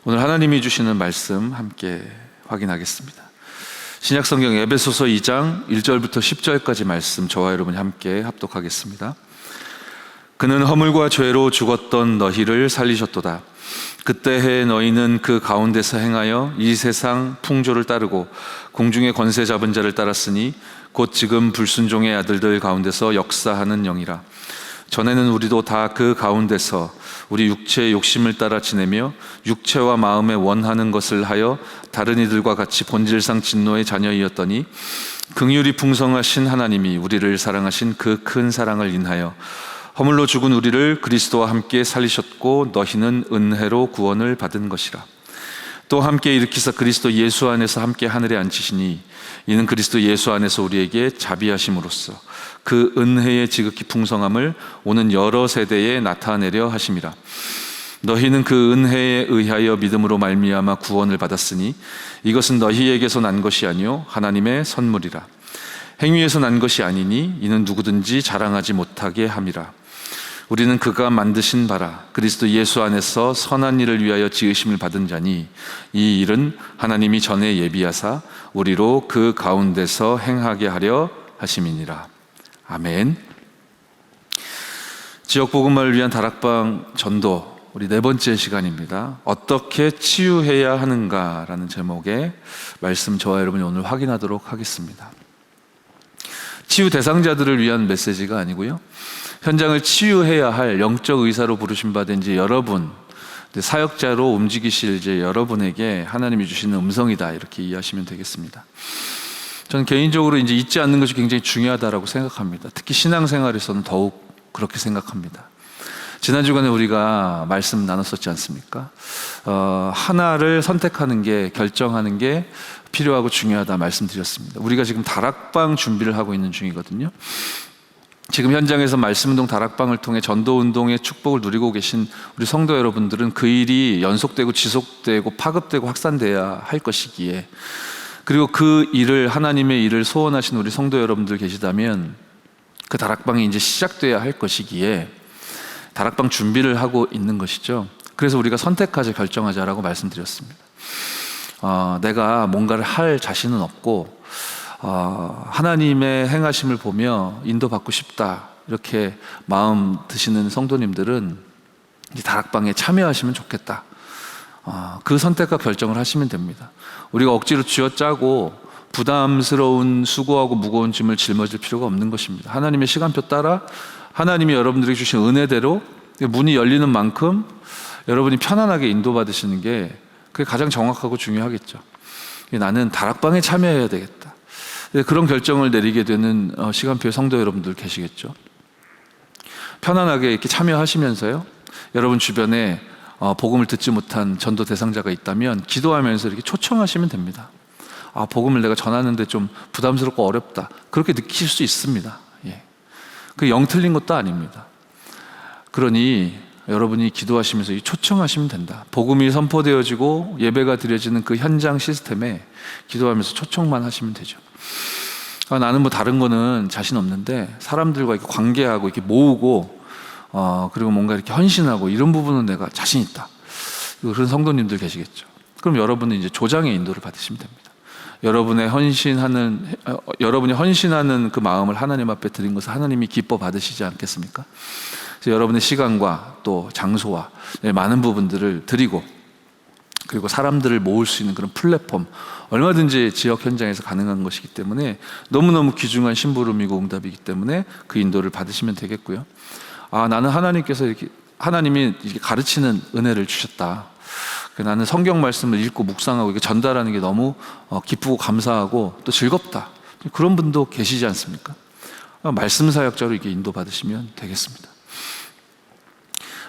오늘 하나님이 주시는 말씀 함께 확인하겠습니다. 신약성경 에베소서 2장 1절부터 10절까지 말씀 저와 여러분이 함께 합독하겠습니다. 그는 허물과 죄로 죽었던 너희를 살리셨도다. 그때의 너희는 그 가운데서 행하여 이 세상 풍조를 따르고 공중의 권세 잡은 자를 따랐으니 곧 지금 불순종의 아들들 가운데서 역사하는 영이라. 전에는 우리도 다 그 가운데서 우리 육체의 욕심을 따라 지내며 육체와 마음에 원하는 것을 하여 다른 이들과 같이 본질상 진노의 자녀이었더니 긍휼이 풍성하신 하나님이 우리를 사랑하신 그 큰 사랑을 인하여 허물로 죽은 우리를 그리스도와 함께 살리셨고 너희는 은혜로 구원을 받은 것이라. 또 함께 일으키사 그리스도 예수 안에서 함께 하늘에 앉히시니 이는 그리스도 예수 안에서 우리에게 자비하심으로써 그 은혜의 지극히 풍성함을 오는 여러 세대에 나타내려 하심이라. 너희는 그 은혜에 의하여 믿음으로 말미암아 구원을 받았으니 이것은 너희에게서 난 것이 아니요 하나님의 선물이라. 행위에서 난 것이 아니니 이는 누구든지 자랑하지 못하게 함이라. 우리는 그가 만드신 바라 그리스도 예수 안에서 선한 일을 위하여 지으심을 받은 자니 이 일은 하나님이 전에 예비하사 우리로 그 가운데서 행하게 하려 하심이니라. 아멘. 지역복음화를 위한 다락방 전도 우리 네 번째 시간입니다. 어떻게 치유해야 하는가라는 제목의 말씀 저와 여러분이 오늘 확인하도록 하겠습니다. 치유 대상자들을 위한 메시지가 아니고요, 현장을 치유해야 할 영적 의사로 부르신 바 된 이제 여러분, 사역자로 움직이실 이제 여러분에게 하나님이 주시는 음성이다, 이렇게 이해하시면 되겠습니다. 저는 개인적으로 이제 잊지 않는 것이 굉장히 중요하다라고 생각합니다. 특히 신앙생활에서는 더욱 그렇게 생각합니다. 지난 주간에 우리가 말씀 나눴었지 않습니까? 하나를 선택하는 게, 결정하는 게 필요하고 중요하다 말씀드렸습니다. 우리가 지금 다락방 준비를 하고 있는 중이거든요. 지금 현장에서 말씀운동 다락방을 통해 전도운동의 축복을 누리고 계신 우리 성도 여러분들은 그 일이 연속되고 지속되고 파급되고 확산돼야 할 것이기에, 그리고 그 일을, 하나님의 일을 소원하신 우리 성도 여러분들 계시다면 그 다락방이 이제 시작돼야 할 것이기에 다락방 준비를 하고 있는 것이죠. 그래서 우리가 선택하자, 결정하자라고 말씀드렸습니다. 내가 뭔가를 할 자신은 없고 하나님의 행하심을 보며 인도받고 싶다, 이렇게 마음 드시는 성도님들은 이 다락방에 참여하시면 좋겠다, 그 선택과 결정을 하시면 됩니다. 우리가 억지로 쥐어짜고 부담스러운 수고하고 무거운 짐을 짊어질 필요가 없는 것입니다. 하나님의 시간표 따라 하나님이 여러분들에게 주신 은혜대로 문이 열리는 만큼 여러분이 편안하게 인도받으시는 게 그게 가장 정확하고 중요하겠죠. 나는 다락방에 참여해야 되겠다, 그런 결정을 내리게 되는 시간표의 성도 여러분들 계시겠죠. 편안하게 이렇게 참여하시면서요, 여러분 주변에 복음을 듣지 못한 전도 대상자가 있다면 기도하면서 이렇게 초청하시면 됩니다. 복음을 내가 전하는데 좀 부담스럽고 어렵다, 그렇게 느끼실 수 있습니다. 그 영 틀린 것도 아닙니다. 그러니 여러분이 기도하시면서 초청하시면 된다. 복음이 선포되어지고 예배가 드려지는 그 현장 시스템에 기도하면서 초청만 하시면 되죠. 나는 뭐 다른 거는 자신 없는데 사람들과 이렇게 관계하고 이렇게 모으고 그리고 뭔가 이렇게 헌신하고 이런 부분은 내가 자신 있다, 그런 성도님들 계시겠죠. 그럼 여러분은 이제 조장의 인도를 받으시면 됩니다. 여러분이 헌신하는 그 마음을 하나님 앞에 드린 것을 하나님이 기뻐 받으시지 않겠습니까? 그래서 여러분의 시간과 또 장소와 많은 부분들을 드리고, 그리고 사람들을 모을 수 있는 그런 플랫폼, 얼마든지 지역 현장에서 가능한 것이기 때문에 너무너무 귀중한 심부름이고 응답이기 때문에 그 인도를 받으시면 되겠고요. 나는 하나님이 이렇게 가르치는 은혜를 주셨다, 나는 성경 말씀을 읽고 묵상하고 이게 전달하는 게 너무 기쁘고 감사하고 또 즐겁다, 그런 분도 계시지 않습니까? 말씀 사역자로 이게 인도받으시면 되겠습니다.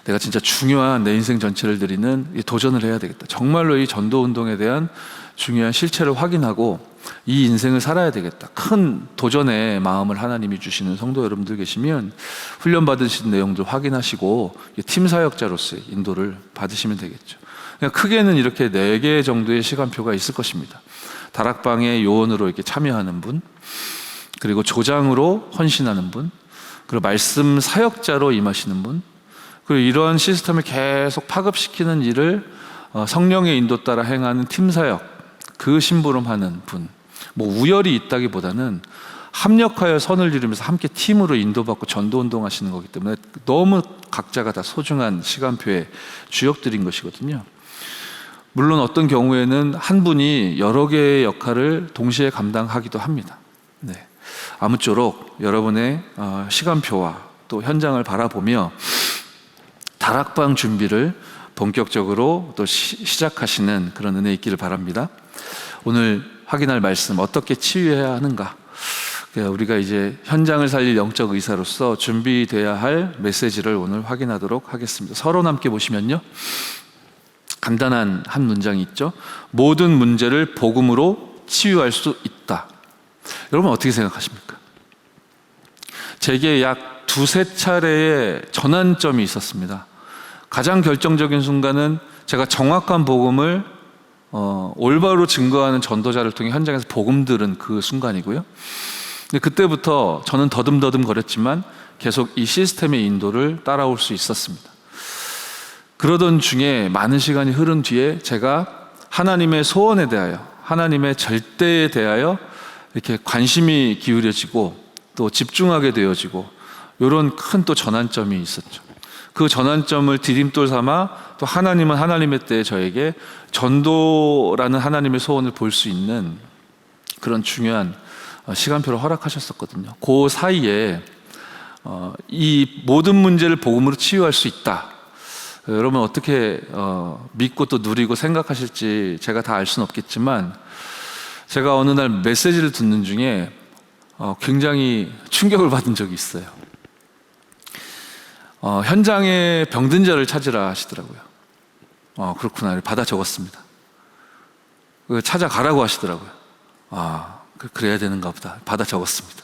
내가 진짜 중요한 내 인생 전체를 드리는 도전을 해야 되겠다, 정말로 이 전도운동에 대한 중요한 실체를 확인하고 이 인생을 살아야 되겠다, 큰 도전의 마음을 하나님이 주시는 성도 여러분들 계시면 훈련받으신 내용들 확인하시고 팀 사역자로서의 인도를 받으시면 되겠죠. 크게는 이렇게 4개 정도의 시간표가 있을 것입니다. 다락방의 요원으로 이렇게 참여하는 분, 그리고 조장으로 헌신하는 분, 그리고 말씀 사역자로 임하시는 분, 그리고 이러한 시스템을 계속 파급시키는 일을 성령의 인도 따라 행하는 팀사역, 그 심부름하는 분, 뭐 우열이 있다기보다는 합력하여 선을 이루면서 함께 팀으로 인도받고 전도운동 하시는 거기 때문에 너무 각자가 다 소중한 시간표의 주역들인 것이거든요. 물론 어떤 경우에는 한 분이 여러 개의 역할을 동시에 감당하기도 합니다. 네. 아무쪼록 여러분의 시간표와 또 현장을 바라보며 다락방 준비를 본격적으로 또 시작하시는 그런 은혜 있기를 바랍니다. 오늘 확인할 말씀, 어떻게 치유해야 하는가? 우리가 이제 현장을 살릴 영적 의사로서 준비돼야 할 메시지를 오늘 확인하도록 하겠습니다. 서론 함께 보시면요, 간단한 한 문장이 있죠. 모든 문제를 복음으로 치유할 수 있다. 여러분 어떻게 생각하십니까? 제게 약 두세 차례의 전환점이 있었습니다. 가장 결정적인 순간은 제가 정확한 복음을 올바로 증거하는 전도자를 통해 현장에서 복음 들은 그 순간이고요. 근데 그때부터 저는 더듬더듬 거렸지만 계속 이 시스템의 인도를 따라올 수 있었습니다. 그러던 중에 많은 시간이 흐른 뒤에 제가 하나님의 소원에 대하여, 하나님의 절대에 대하여 이렇게 관심이 기울여지고 또 집중하게 되어지고, 이런 큰 또 전환점이 있었죠. 그 전환점을 디딤돌 삼아 또 하나님은 하나님의 때에 저에게 전도라는 하나님의 소원을 볼 수 있는 그런 중요한 시간표를 허락하셨었거든요. 그 사이에 이 모든 문제를 복음으로 치유할 수 있다. 여러분 어떻게 믿고 또 누리고 생각하실지 제가 다 알 수는 없겠지만, 제가 어느 날 메시지를 듣는 중에 굉장히 충격을 받은 적이 있어요. 현장에 병든 자를 찾으라 하시더라고요. 그렇구나. 받아 적었습니다. 찾아가라고 하시더라고요. 그래야 되는가 보다. 받아 적었습니다.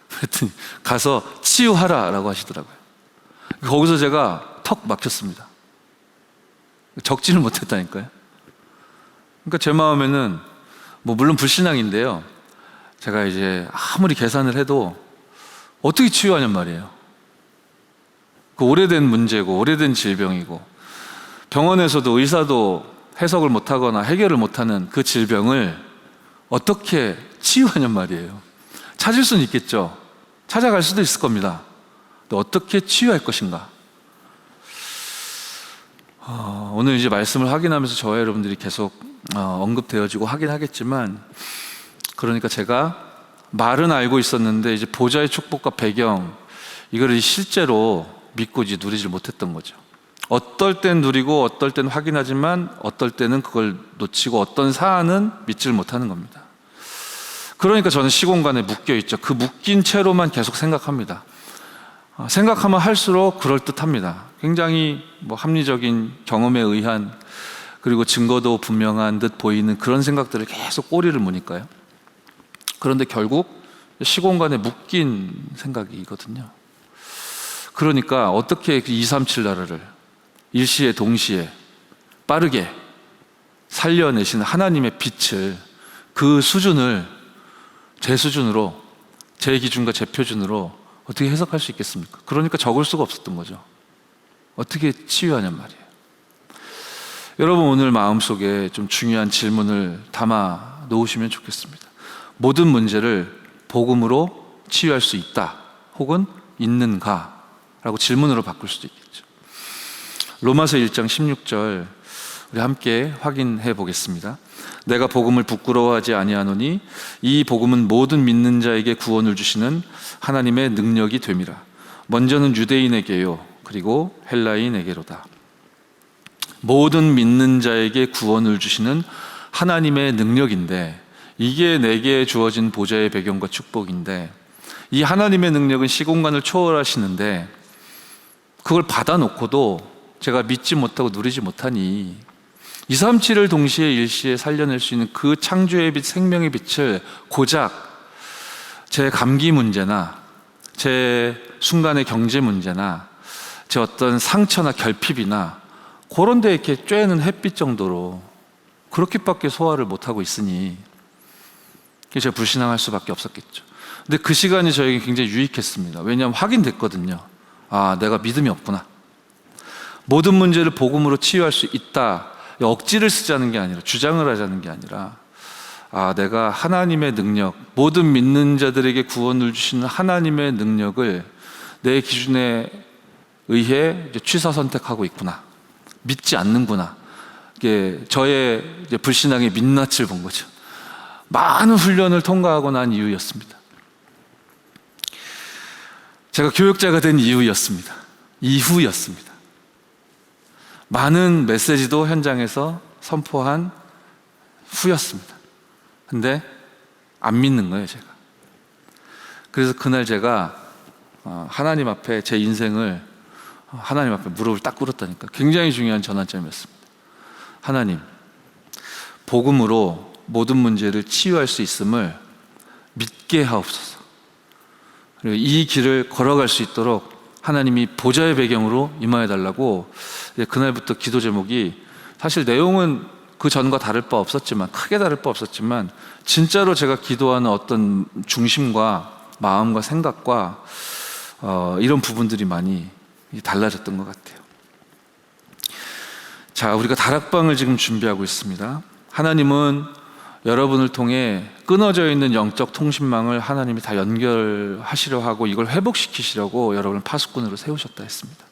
그랬더니 가서 치유하라 라고 하시더라고요. 거기서 제가 턱 막혔습니다. 적지는 못했다니까요. 그러니까 제 마음에는 물론 불신앙인데요, 제가 이제 아무리 계산을 해도 어떻게 치유하냔 말이에요. 그 오래된 문제고 오래된 질병이고, 병원에서도 의사도 해석을 못하거나 해결을 못하는 그 질병을 어떻게 치유하냔 말이에요. 찾을 수는 있겠죠. 찾아갈 수도 있을 겁니다. 근데 어떻게 치유할 것인가? 오늘 이제 말씀을 확인하면서 저와 여러분들이 계속 언급되어지고 하긴 하겠지만, 그러니까 제가 말은 알고 있었는데 이제 보좌의 축복과 배경, 이거를 실제로 믿고 이제 누리질 못했던 거죠. 어떨 땐 누리고 어떨 땐 확인하지만 어떨 때는 그걸 놓치고 어떤 사안은 믿질 못하는 겁니다. 그러니까 저는 시공간에 묶여 있죠. 그 묶인 채로만 계속 생각합니다. 생각하면 할수록 그럴듯합니다. 굉장히 합리적인 경험에 의한, 그리고 증거도 분명한 듯 보이는 그런 생각들을 계속 꼬리를 무니까요. 그런데 결국 시공간에 묶인 생각이거든요. 그러니까 어떻게 237 나라를 일시에 동시에 빠르게 살려내시는 하나님의 빛을, 그 수준을 제 수준으로, 제 기준과 제 표준으로 어떻게 해석할 수 있겠습니까? 그러니까 적을 수가 없었던 거죠. 어떻게 치유하냔 말이에요. 여러분 오늘 마음속에 좀 중요한 질문을 담아 놓으시면 좋겠습니다. 모든 문제를 복음으로 치유할 수 있다, 혹은 있는가? 라고 질문으로 바꿀 수도 있겠죠. 로마서 1장 16절 우리 함께 확인해 보겠습니다. 내가 복음을 부끄러워하지 아니하노니 이 복음은 모든 믿는 자에게 구원을 주시는 하나님의 능력이 됨이라. 먼저는 유대인에게요, 그리고 헬라인에게로다. 모든 믿는 자에게 구원을 주시는 하나님의 능력인데, 이게 내게 주어진 보좌의 배경과 축복인데, 이 하나님의 능력은 시공간을 초월하시는데 그걸 받아놓고도 제가 믿지 못하고 누리지 못하니 237을 동시에 일시에 살려낼 수 있는 그 창조의 빛, 생명의 빛을 고작 제 감기 문제나 제 순간의 경제 문제나 제 어떤 상처나 결핍이나 그런 데 이렇게 쬐는 햇빛 정도로 그렇게밖에 소화를 못하고 있으니 제가 불신앙할 수밖에 없었겠죠. 근데 그 시간이 저에게 굉장히 유익했습니다. 왜냐하면 확인됐거든요. 내가 믿음이 없구나. 모든 문제를 복음으로 치유할 수 있다 억지를 쓰자는 게 아니라, 주장을 하자는 게 아니라, 내가 하나님의 능력, 모든 믿는 자들에게 구원을 주시는 하나님의 능력을 내 기준에 의해 취사 선택하고 있구나, 믿지 않는구나. 이게 저의 불신앙의 민낯을 본 거죠. 많은 훈련을 통과하고 난 이유였습니다. 제가 교육자가 된 이유였습니다. 이후였습니다. 많은 메시지도 현장에서 선포한 후였습니다. 근데 안 믿는 거예요, 제가. 그래서 그날 제가 하나님 앞에 제 인생을 하나님 앞에 무릎을 딱 꿇었다니까. 굉장히 중요한 전환점이었습니다. 하나님, 복음으로 모든 문제를 치유할 수 있음을 믿게 하옵소서. 그리고 이 길을 걸어갈 수 있도록 하나님이 보좌의 배경으로 임하여 달라고. 그날부터 기도 제목이, 사실 내용은 그 전과 다를 바 없었지만, 크게 다를 바 없었지만, 진짜로 제가 기도하는 어떤 중심과 마음과 생각과 이런 부분들이 많이 달라졌던 것 같아요. 자, 우리가 다락방을 지금 준비하고 있습니다. 하나님은 여러분을 통해 끊어져 있는 영적 통신망을 하나님이 다 연결하시려 하고, 이걸 회복시키시려고 여러분을 파수꾼으로 세우셨다 했습니다.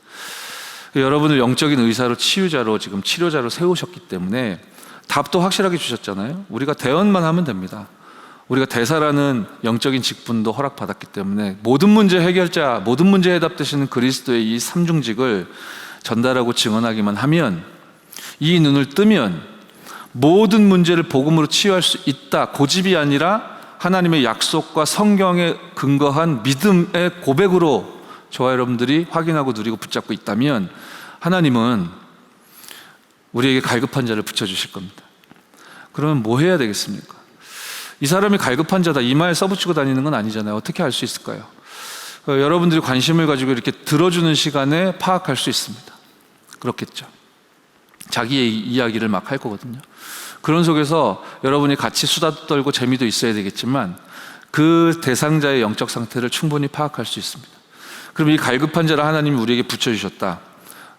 여러분을 영적인 의사로, 치유자로, 지금 치료자로 세우셨기 때문에 답도 확실하게 주셨잖아요. 우리가 대언만 하면 됩니다. 우리가 대사라는 영적인 직분도 허락받았기 때문에 모든 문제 해결자, 모든 문제 해답되시는 그리스도의 이 삼중직을 전달하고 증언하기만 하면, 이 눈을 뜨면 모든 문제를 복음으로 치유할 수 있다. 고집이 아니라 하나님의 약속과 성경에 근거한 믿음의 고백으로 저와 여러분들이 확인하고 누리고 붙잡고 있다면, 하나님은 우리에게 갈급한 자를 붙여주실 겁니다. 그러면 뭐 해야 되겠습니까? 이 사람이 갈급한 자다, 이마에 써붙이고 다니는 건 아니잖아요. 어떻게 알 수 있을까요? 여러분들이 관심을 가지고 이렇게 들어주는 시간에 파악할 수 있습니다. 그렇겠죠. 자기의 이야기를 막 할 거거든요. 그런 속에서 여러분이 같이 수다도 떨고 재미도 있어야 되겠지만, 그 대상자의 영적 상태를 충분히 파악할 수 있습니다. 그럼 이 갈급한 자를 하나님이 우리에게 붙여주셨다.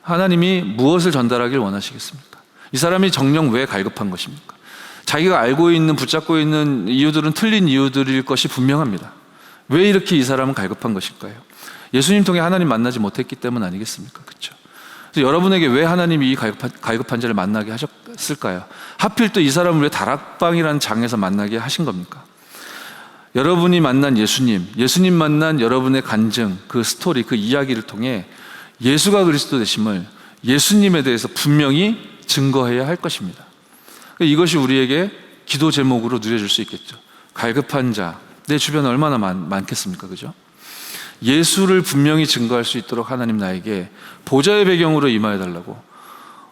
하나님이 무엇을 전달하길 원하시겠습니까? 이 사람이 정녕 왜 갈급한 것입니까? 자기가 알고 있는, 붙잡고 있는 이유들은 틀린 이유들일 것이 분명합니다. 왜 이렇게 이 사람은 갈급한 것일까요? 예수님 통해 하나님 만나지 못했기 때문 아니겠습니까? 그렇죠? 그래서 여러분에게 왜 하나님이 이 갈급한 자를 만나게 하셨을까요? 하필 또 이 사람을 왜 다락방이라는 장에서 만나게 하신 겁니까? 여러분이 만난 예수님, 예수님 만난 여러분의 간증, 그 스토리, 그 이야기를 통해 예수가 그리스도 되심을, 예수님에 대해서 분명히 증거해야 할 것입니다. 이것이 우리에게 기도 제목으로 누려질 수 있겠죠. 갈급한 자, 내 주변에 얼마나 많겠습니까? 그죠? 예수를 분명히 증거할 수 있도록 하나님 나에게 보좌의 배경으로 임하여 달라고.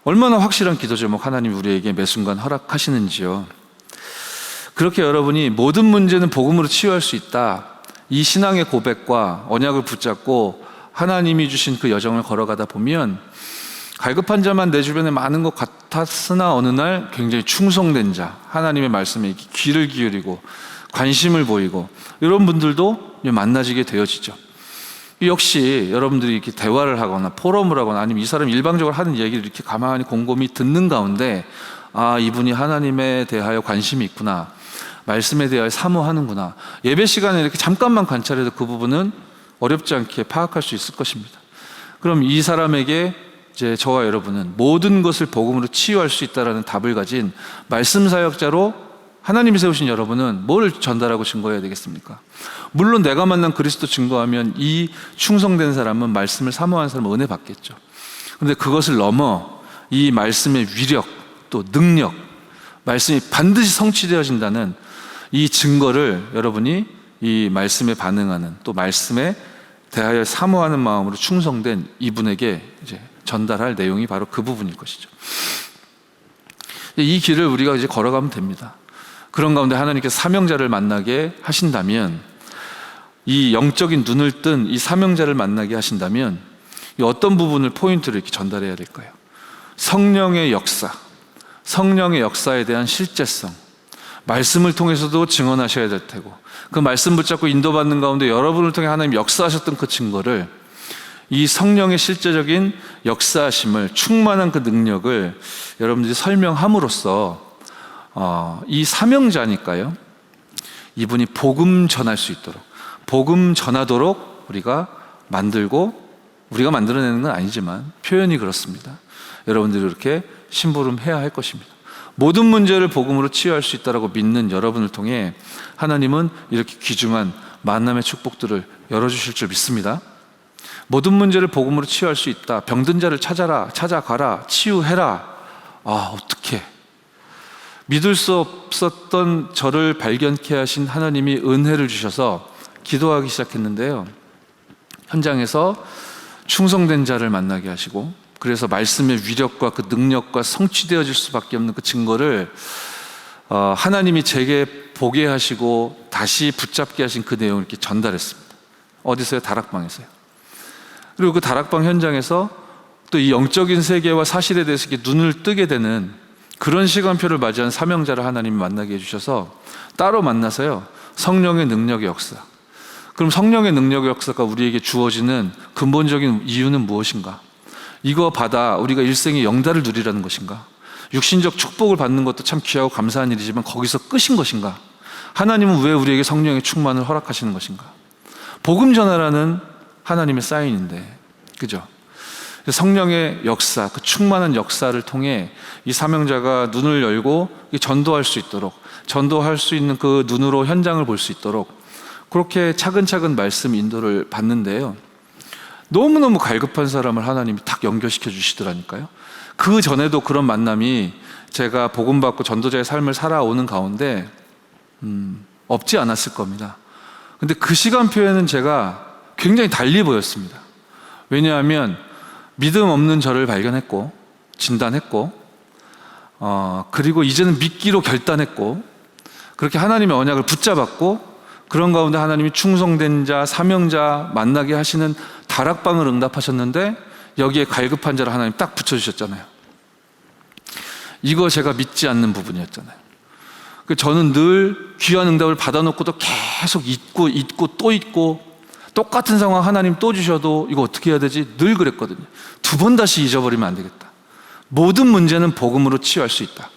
얼마나 확실한 기도 제목 하나님 우리에게 매 순간 허락하시는지요. 그렇게 여러분이 모든 문제는 복음으로 치유할 수 있다, 이 신앙의 고백과 언약을 붙잡고 하나님이 주신 그 여정을 걸어가다 보면, 갈급한 자만 내 주변에 많은 것 같았으나 어느 날 굉장히 충성된 자, 하나님의 말씀에 귀를 기울이고 관심을 보이고, 이런 분들도 만나지게 되어지죠. 역시 여러분들이 이렇게 대화를 하거나 포럼을 하거나, 아니면 이 사람이 일방적으로 하는 얘기를 이렇게 가만히 곰곰이 듣는 가운데, 이분이 하나님에 대하여 관심이 있구나, 말씀에 대하여 사모하는구나, 예배 시간에 이렇게 잠깐만 관찰해도 그 부분은 어렵지 않게 파악할 수 있을 것입니다. 그럼 이 사람에게 이제 저와 여러분은 모든 것을 복음으로 치유할 수 있다는 답을 가진 말씀 사역자로 하나님이 세우신 여러분은 뭘 전달하고 증거해야 되겠습니까? 물론 내가 만난 그리스도 증거하면 이 충성된 사람은, 말씀을 사모하는 사람은 은혜 받겠죠. 그런데 그것을 넘어 이 말씀의 위력, 또 능력, 말씀이 반드시 성취되어진다는 이 증거를 여러분이 이 말씀에 반응하는, 또 말씀에 대하여 사모하는 마음으로 충성된 이분에게 이제 전달할 내용이 바로 그 부분일 것이죠. 이 길을 우리가 이제 걸어가면 됩니다. 그런 가운데 하나님께서 사명자를 만나게 하신다면, 이 영적인 눈을 뜬 이 사명자를 만나게 하신다면, 어떤 부분을 포인트를 이렇게 전달해야 될까요? 성령의 역사, 성령의 역사에 대한 실제성, 말씀을 통해서도 증언하셔야 될 테고, 그 말씀 붙잡고 인도받는 가운데 여러분을 통해 하나님 역사하셨던 그 증거를 이 성령의 실제적인 역사하심을, 충만한 그 능력을 여러분들이 설명함으로써 이 사명자니까요, 이분이 복음 전할 수 있도록, 복음 전하도록 우리가 만들고, 우리가 만들어내는 건 아니지만 표현이 그렇습니다. 여러분들이 그렇게 심부름해야 할 것입니다. 모든 문제를 복음으로 치유할 수 있다고 믿는 여러분을 통해 하나님은 이렇게 귀중한 만남의 축복들을 열어주실 줄 믿습니다. 모든 문제를 복음으로 치유할 수 있다. 병든 자를 찾아가라, 치유해라. 어떻게? 믿을 수 없었던 저를 발견케 하신 하나님이 은혜를 주셔서 기도하기 시작했는데요, 현장에서 충성된 자를 만나게 하시고, 그래서 말씀의 위력과 그 능력과 성취되어질 수밖에 없는 그 증거를 하나님이 제게 보게 하시고 다시 붙잡게 하신 그 내용을 이렇게 전달했습니다. 어디서요? 다락방에서요. 그리고 그 다락방 현장에서 또 이 영적인 세계와 사실에 대해서 이렇게 눈을 뜨게 되는 그런 시간표를 맞이한 사명자를 하나님이 만나게 해주셔서 따로 만나서요, 성령의 능력의 역사. 그럼 성령의 능력의 역사가 우리에게 주어지는 근본적인 이유는 무엇인가? 이거 받아 우리가 일생의 영달을 누리라는 것인가? 육신적 축복을 받는 것도 참 귀하고 감사한 일이지만 거기서 끝인 것인가? 하나님은 왜 우리에게 성령의 충만을 허락하시는 것인가? 복음 전하라는 하나님의 사인인데, 그죠? 성령의 역사, 그 충만한 역사를 통해 이 사명자가 눈을 열고 전도할 수 있도록, 전도할 수 있는 그 눈으로 현장을 볼 수 있도록 그렇게 차근차근 말씀 인도를 받는데요, 너무너무 갈급한 사람을 하나님이 딱 연결시켜 주시더라니까요. 그 전에도 그런 만남이 제가 복음받고 전도자의 삶을 살아오는 가운데 없지 않았을 겁니다. 근데 그 시간표에는 제가 굉장히 달리 보였습니다. 왜냐하면 믿음 없는 저를 발견했고, 진단했고, 그리고 이제는 믿기로 결단했고, 그렇게 하나님의 언약을 붙잡았고, 그런 가운데 하나님이 충성된 자, 사명자 만나게 하시는 다락방을 응답하셨는데 여기에 갈급한 자를 하나님 딱 붙여주셨잖아요. 이거 제가 믿지 않는 부분이었잖아요. 저는 늘 귀한 응답을 받아놓고도 계속 잊고 또 잊고, 똑같은 상황 하나님 또 주셔도 이거 어떻게 해야 되지? 늘 그랬거든요. 2번 다시 잊어버리면 안 되겠다. 모든 문제는 복음으로 치유할 수 있다.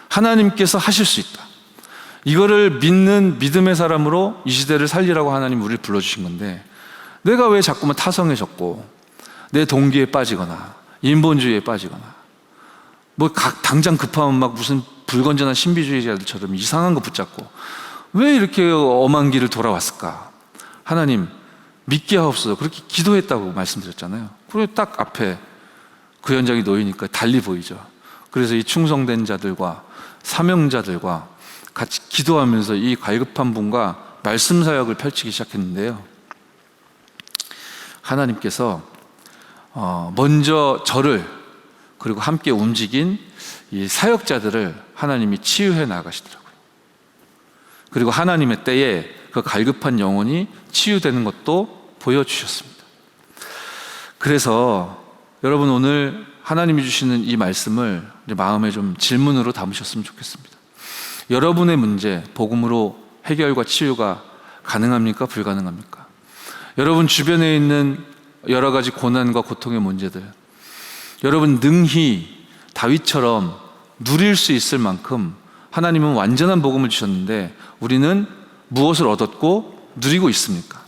하나님께서 하실 수 있다. 이거를 믿는 믿음의 사람으로 이 시대를 살리라고 하나님 우리를 불러주신 건데, 내가 왜 자꾸만 타성에 젖고 내 동기에 빠지거나 인본주의에 빠지거나 당장 급하면 막 무슨 불건전한 신비주의자들처럼 이상한 거 붙잡고 왜 이렇게 엄한 길을 돌아왔을까? 하나님 믿게 하옵소서. 그렇게 기도했다고 말씀드렸잖아요. 그리고 딱 앞에 그 현장이 놓이니까 달리 보이죠. 그래서 이 충성된 자들과 사명자들과 같이 기도하면서 이 갈급한 분과 말씀 사역을 펼치기 시작했는데요, 하나님께서 먼저 저를, 그리고 함께 움직인 이 사역자들을 하나님이 치유해 나가시더라고요. 그리고 하나님의 때에 그 갈급한 영혼이 치유되는 것도 보여주셨습니다. 그래서 여러분, 오늘 하나님이 주시는 이 말씀을 마음에 좀 질문으로 담으셨으면 좋겠습니다. 여러분의 문제, 복음으로 해결과 치유가 가능합니까? 불가능합니까? 여러분 주변에 있는 여러 가지 고난과 고통의 문제들, 여러분 능히 다윗처럼 누릴 수 있을 만큼 하나님은 완전한 복음을 주셨는데 우리는 무엇을 얻었고 누리고 있습니까?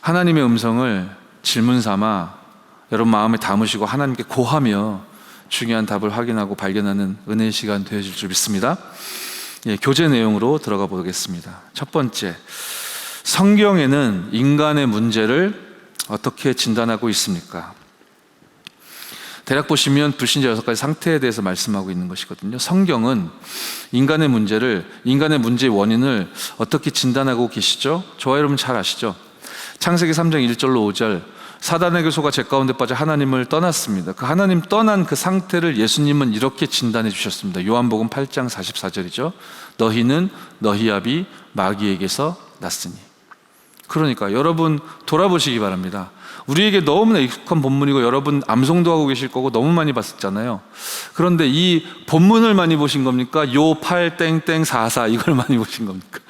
하나님의 음성을 질문 삼아 여러분 마음에 담으시고 하나님께 고하며 중요한 답을 확인하고 발견하는 은혜의 시간 되어질 줄 믿습니다. 교재 내용으로 들어가 보겠습니다. 첫 번째, 성경에는 인간의 문제를 어떻게 진단하고 있습니까? 대략 보시면 불신자 6가지 상태에 대해서 말씀하고 있는 것이거든요. 성경은 인간의 문제의 원인을 어떻게 진단하고 계시죠? 저와 여러분 잘 아시죠? 창세기 3장 1절로 5절, 사단에게 속아 죄 가운데 빠져 하나님을 떠났습니다. 그 하나님 떠난 그 상태를 예수님은 이렇게 진단해 주셨습니다. 요한복음 8장 44절이죠. 너희는 너희 아비 마귀에게서 났으니. 그러니까 여러분 돌아보시기 바랍니다. 우리에게 너무나 익숙한 본문이고 여러분 암송도 하고 계실 거고 너무 많이 봤었잖아요. 그런데 이 본문을 많이 보신 겁니까? 요 8 땡땡 44 이걸 많이 보신 겁니까?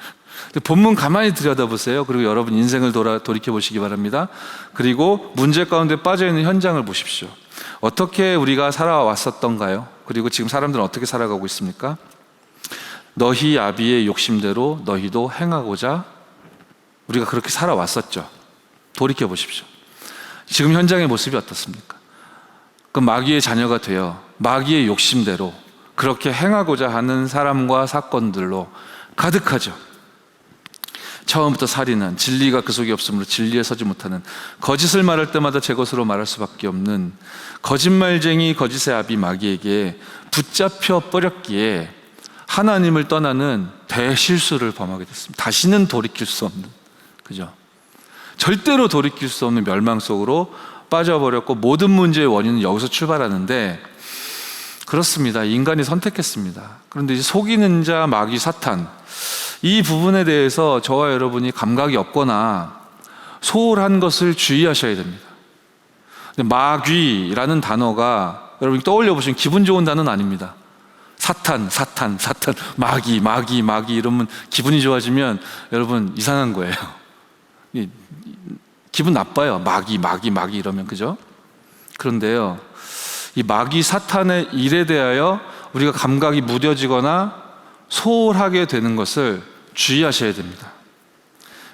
근데 본문 가만히 들여다보세요. 그리고 여러분 인생을 돌이켜 보시기 바랍니다. 그리고 문제 가운데 빠져 있는 현장을 보십시오. 어떻게 우리가 살아왔었던가요? 그리고 지금 사람들은 어떻게 살아가고 있습니까? 너희 아비의 욕심대로 너희도 행하고자, 우리가 그렇게 살아왔었죠. 돌이켜 보십시오. 지금 현장의 모습이 어떻습니까? 그 마귀의 자녀가 되어 마귀의 욕심대로 그렇게 행하고자 하는 사람과 사건들로 가득하죠. 처음부터 살인한, 진리가 그 속에 없으므로 진리에 서지 못하는, 거짓을 말할 때마다 제 것으로 말할 수밖에 없는 거짓말쟁이 거짓의 아비 마귀에게 붙잡혀 버렸기에 하나님을 떠나는 대실수를 범하게 됐습니다. 다시는 돌이킬 수 없는, 그죠? 절대로 돌이킬 수 없는 멸망 속으로 빠져버렸고, 모든 문제의 원인은 여기서 출발하는데, 그렇습니다. 인간이 선택했습니다. 그런데 이제 속이는 자 마귀 사탄, 이 부분에 대해서 저와 여러분이 감각이 없거나 소홀한 것을 주의하셔야 됩니다. 마귀라는 단어가 여러분이 떠올려 보시면 기분 좋은 단어는 아닙니다. 사탄, 마귀 이러면 기분이 좋아지면 여러분 이상한 거예요. 기분 나빠요. 마귀 이러면, 그죠? 그런데요, 이 마귀 사탄의 일에 대하여 우리가 감각이 무뎌지거나 소홀하게 되는 것을 주의하셔야 됩니다.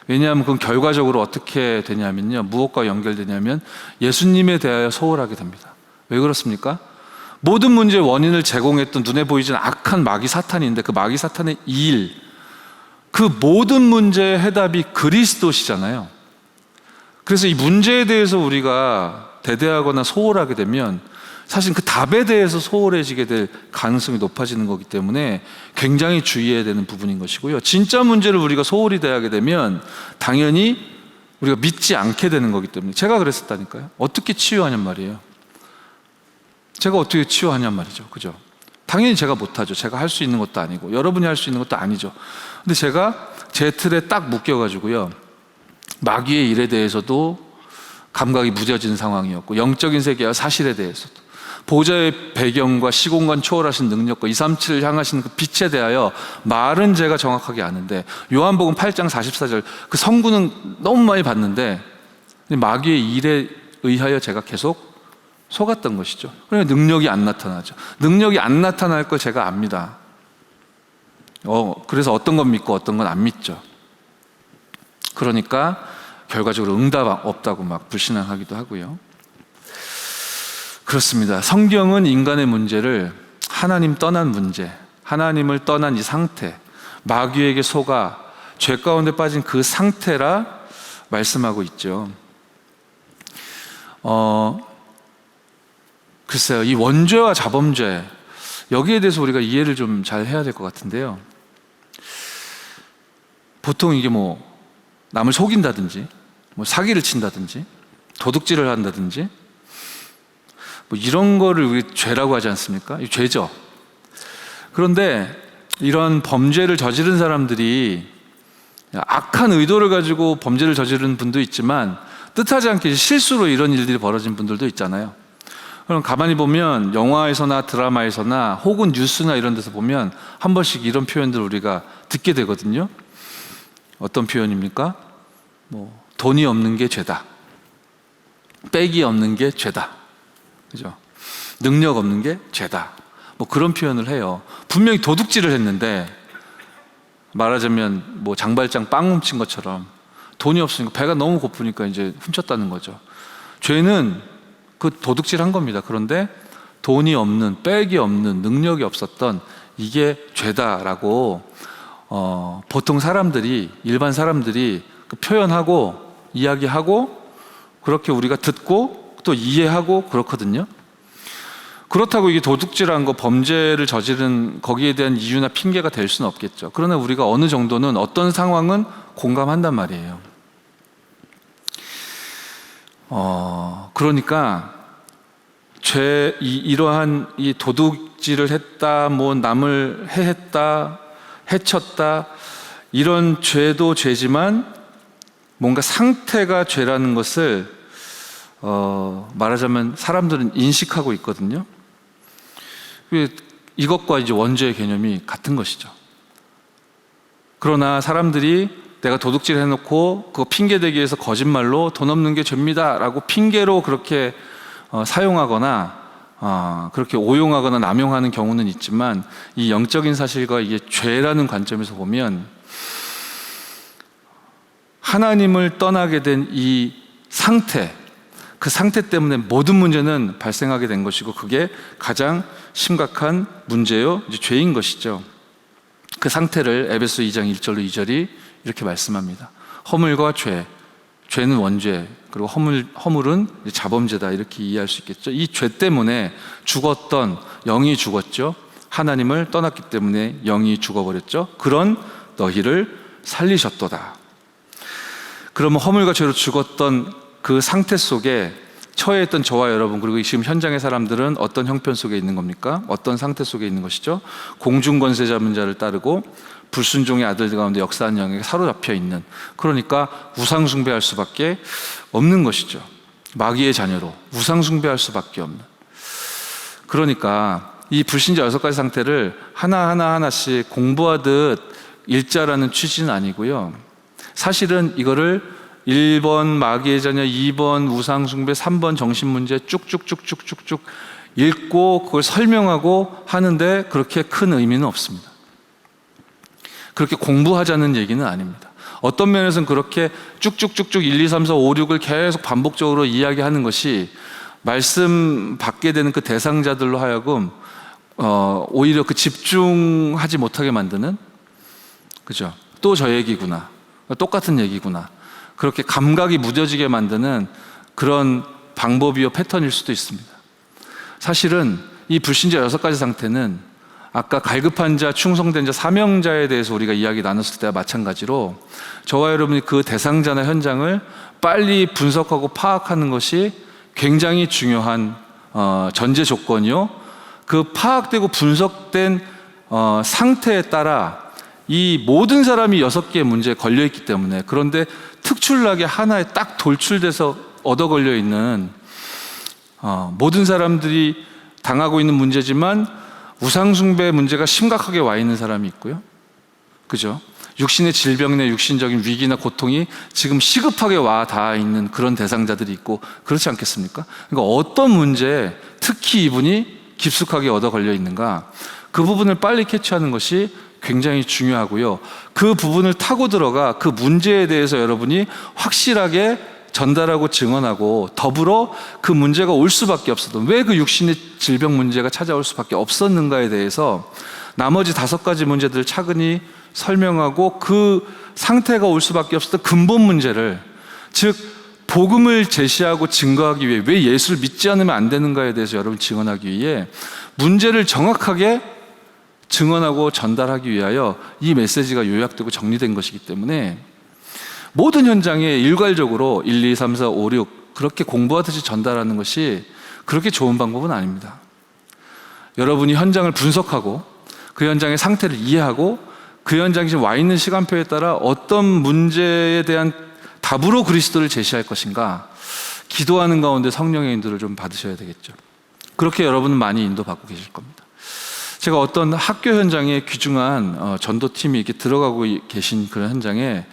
왜냐하면 그건 결과적으로 어떻게 되냐면요, 무엇과 연결되냐면 예수님에 대하여 소홀하게 됩니다. 왜 그렇습니까? 모든 문제의 원인을 제공했던 눈에 보이지 않는 악한 마귀 사탄인데, 그 마귀 사탄의 일, 그 모든 문제의 해답이 그리스도시잖아요. 그래서 이 문제에 대해서 우리가 대대하거나 소홀하게 되면 사실 그 답에 대해서 소홀해지게 될 가능성이 높아지는 거기 때문에 굉장히 주의해야 되는 부분인 것이고요. 진짜 문제를 우리가 소홀히 대하게 되면 당연히 우리가 믿지 않게 되는 거기 때문에, 제가 그랬었다니까요. 어떻게 치유하냔 말이에요. 제가 어떻게 치유하냔 말이죠. 그죠? 당연히 제가 못하죠. 제가 할 수 있는 것도 아니고 여러분이 할 수 있는 것도 아니죠. 근데 제가 제 틀에 딱 묶여가지고요, 마귀의 일에 대해서도 감각이 무뎌진 상황이었고, 영적인 세계와 사실에 대해서도, 보좌의 배경과 시공간 초월하신 능력과 237을 향하신 그 빛에 대하여 말은 제가 정확하게 아는데, 요한복음 8장 44절 그 성구는 너무 많이 봤는데 마귀의 일에 의하여 제가 계속 속았던 것이죠. 그러니까 능력이 안 나타나죠. 능력이 안 나타날 걸 제가 압니다. 그래서 어떤 건 믿고 어떤 건 안 믿죠. 그러니까 결과적으로 응답 없다고 막 불신앙하기도 하고요. 그렇습니다. 성경은 인간의 문제를 하나님 떠난 문제, 하나님을 떠난 이 상태, 마귀에게 속아 죄 가운데 빠진 그 상태라 말씀하고 있죠. 글쎄요, 이 원죄와 자범죄, 여기에 대해서 우리가 이해를 좀 잘 해야 될 것 같은데요. 보통 이게 뭐 남을 속인다든지, 뭐 사기를 친다든지, 도둑질을 한다든지, 뭐 이런 거를 우리 죄라고 하지 않습니까? 이 죄죠. 그런데 이런 범죄를 저지른 사람들이 악한 의도를 가지고 범죄를 저지른 분도 있지만, 뜻하지 않게 실수로 이런 일들이 벌어진 분들도 있잖아요. 그럼 가만히 보면 영화에서나 드라마에서나 혹은 뉴스나 이런 데서 보면 한 번씩 이런 표현들을 우리가 듣게 되거든요. 어떤 표현입니까? 뭐 돈이 없는 게 죄다, 백이 없는 게 죄다, 그죠? 능력 없는 게 죄다, 뭐 그런 표현을 해요. 분명히 도둑질을 했는데, 말하자면 뭐 장발장 빵 훔친 것처럼 돈이 없으니까 배가 너무 고프니까 이제 훔쳤다는 거죠. 죄는 그 도둑질한 겁니다. 그런데 돈이 없는, 백이 없는, 능력이 없었던 이게 죄다라고 보통 사람들이, 일반 사람들이 표현하고 이야기하고, 그렇게 우리가 듣고 또 이해하고 그렇거든요. 그렇다고 이게 도둑질한 거, 범죄를 저지른 거기에 대한 이유나 핑계가 될 수는 없겠죠. 그러나 우리가 어느 정도는 어떤 상황은 공감한단 말이에요. 그러니까 이러한 이 도둑질을 했다, 뭐 남을 해했다, 해쳤다, 이런 죄도 죄지만 뭔가 상태가 죄라는 것을 말하자면 사람들은 인식하고 있거든요. 이것과 이제 원죄의 개념이 같은 것이죠. 그러나 사람들이 내가 도둑질 해놓고 그거 핑계대기 위해서 거짓말로 돈 없는 게 죄입니다 라고 핑계로 그렇게 사용하거나 그렇게 오용하거나 남용하는 경우는 있지만, 이 영적인 사실과 이게 죄라는 관점에서 보면 하나님을 떠나게 된 이 상태, 그 상태 때문에 모든 문제는 발생하게 된 것이고, 그게 가장 심각한 문제요, 이제 죄인 것이죠. 그 상태를 에베소 2장 1절로 2절이 이렇게 말씀합니다. 허물과 죄, 죄는 원죄, 그리고 허물은 자범죄다, 이렇게 이해할 수 있겠죠. 이 죄 때문에 죽었던 영이 죽었죠. 하나님을 떠났기 때문에 영이 죽어버렸죠. 그런 너희를 살리셨도다. 그러면 허물과 죄로 죽었던 그 상태 속에 처해 있던 저와 여러분, 그리고 지금 현장의 사람들은 어떤 형편 속에 있는 겁니까? 어떤 상태 속에 있는 것이죠? 공중권세 잡은 자를 따르고 불순종의 아들들 가운데 역사한 영에게 사로잡혀 있는, 그러니까 우상 숭배할 수밖에 없는 것이죠. 마귀의 자녀로 우상 숭배할 수밖에 없는. 그러니까 이 불신자 6가지 상태를 하나씩 공부하듯 읽자라는 취지는 아니고요. 사실은 이거를 1번 마귀의 자녀, 2번 우상 숭배, 3번 정신 문제 쭉쭉쭉쭉쭉쭉 읽고 그걸 설명하고 하는데 그렇게 큰 의미는 없습니다. 그렇게 공부하자는 얘기는 아닙니다. 어떤 면에서는 그렇게 쭉쭉쭉쭉 1, 2, 3, 4, 5, 6을 계속 반복적으로 이야기하는 것이 말씀 받게 되는 그 대상자들로 하여금 오히려 그 집중하지 못하게 만드는, 그죠? 또 저 얘기구나, 똑같은 얘기구나, 그렇게 감각이 무뎌지게 만드는 그런 방법이요 패턴일 수도 있습니다. 사실은 이 불신자 6가지 상태는 아까 갈급한 자, 충성된 자, 사명자에 대해서 우리가 이야기 나눴을 때와 마찬가지로 저와 여러분이 그 대상자나 현장을 빨리 분석하고 파악하는 것이 굉장히 중요한 전제 조건이요, 그 파악되고 분석된 상태에 따라 이 모든 사람이 6개의 문제에 걸려있기 때문에, 그런데 특출나게 하나에 딱 돌출돼서 얻어 걸려있는 모든 사람들이 당하고 있는 문제지만 우상숭배 문제가 심각하게 와 있는 사람이 있고요, 그죠? 육신의 질병이나 육신적인 위기나 고통이 지금 시급하게 와 닿아 있는 그런 대상자들이 있고, 그렇지 않겠습니까? 그러니까 어떤 문제에 특히 이분이 깊숙하게 얻어 걸려 있는가, 그 부분을 빨리 캐치하는 것이 굉장히 중요하고요. 그 부분을 타고 들어가 그 문제에 대해서 여러분이 확실하게 전달하고 증언하고, 더불어 그 문제가 올 수밖에 없었던, 왜 그 육신의 질병 문제가 찾아올 수밖에 없었는가에 대해서 나머지 5가지 문제들을 차근히 설명하고, 그 상태가 올 수밖에 없었던 근본 문제를, 즉 복음을 제시하고 증거하기 위해, 왜 예수를 믿지 않으면 안 되는가에 대해서 여러분 증언하기 위해 문제를 정확하게 증언하고 전달하기 위하여 이 메시지가 요약되고 정리된 것이기 때문에, 모든 현장에 일괄적으로 1, 2, 3, 4, 5, 6 그렇게 공부하듯이 전달하는 것이 그렇게 좋은 방법은 아닙니다. 여러분이 현장을 분석하고 그 현장의 상태를 이해하고 그 현장에 지금 와 있는 시간표에 따라 어떤 문제에 대한 답으로 그리스도를 제시할 것인가, 기도하는 가운데 성령의 인도를 좀 받으셔야 되겠죠. 그렇게 여러분은 많이 인도받고 계실 겁니다. 제가 어떤 학교 현장에 귀중한 전도팀이 이렇게 들어가고 계신 그런 현장에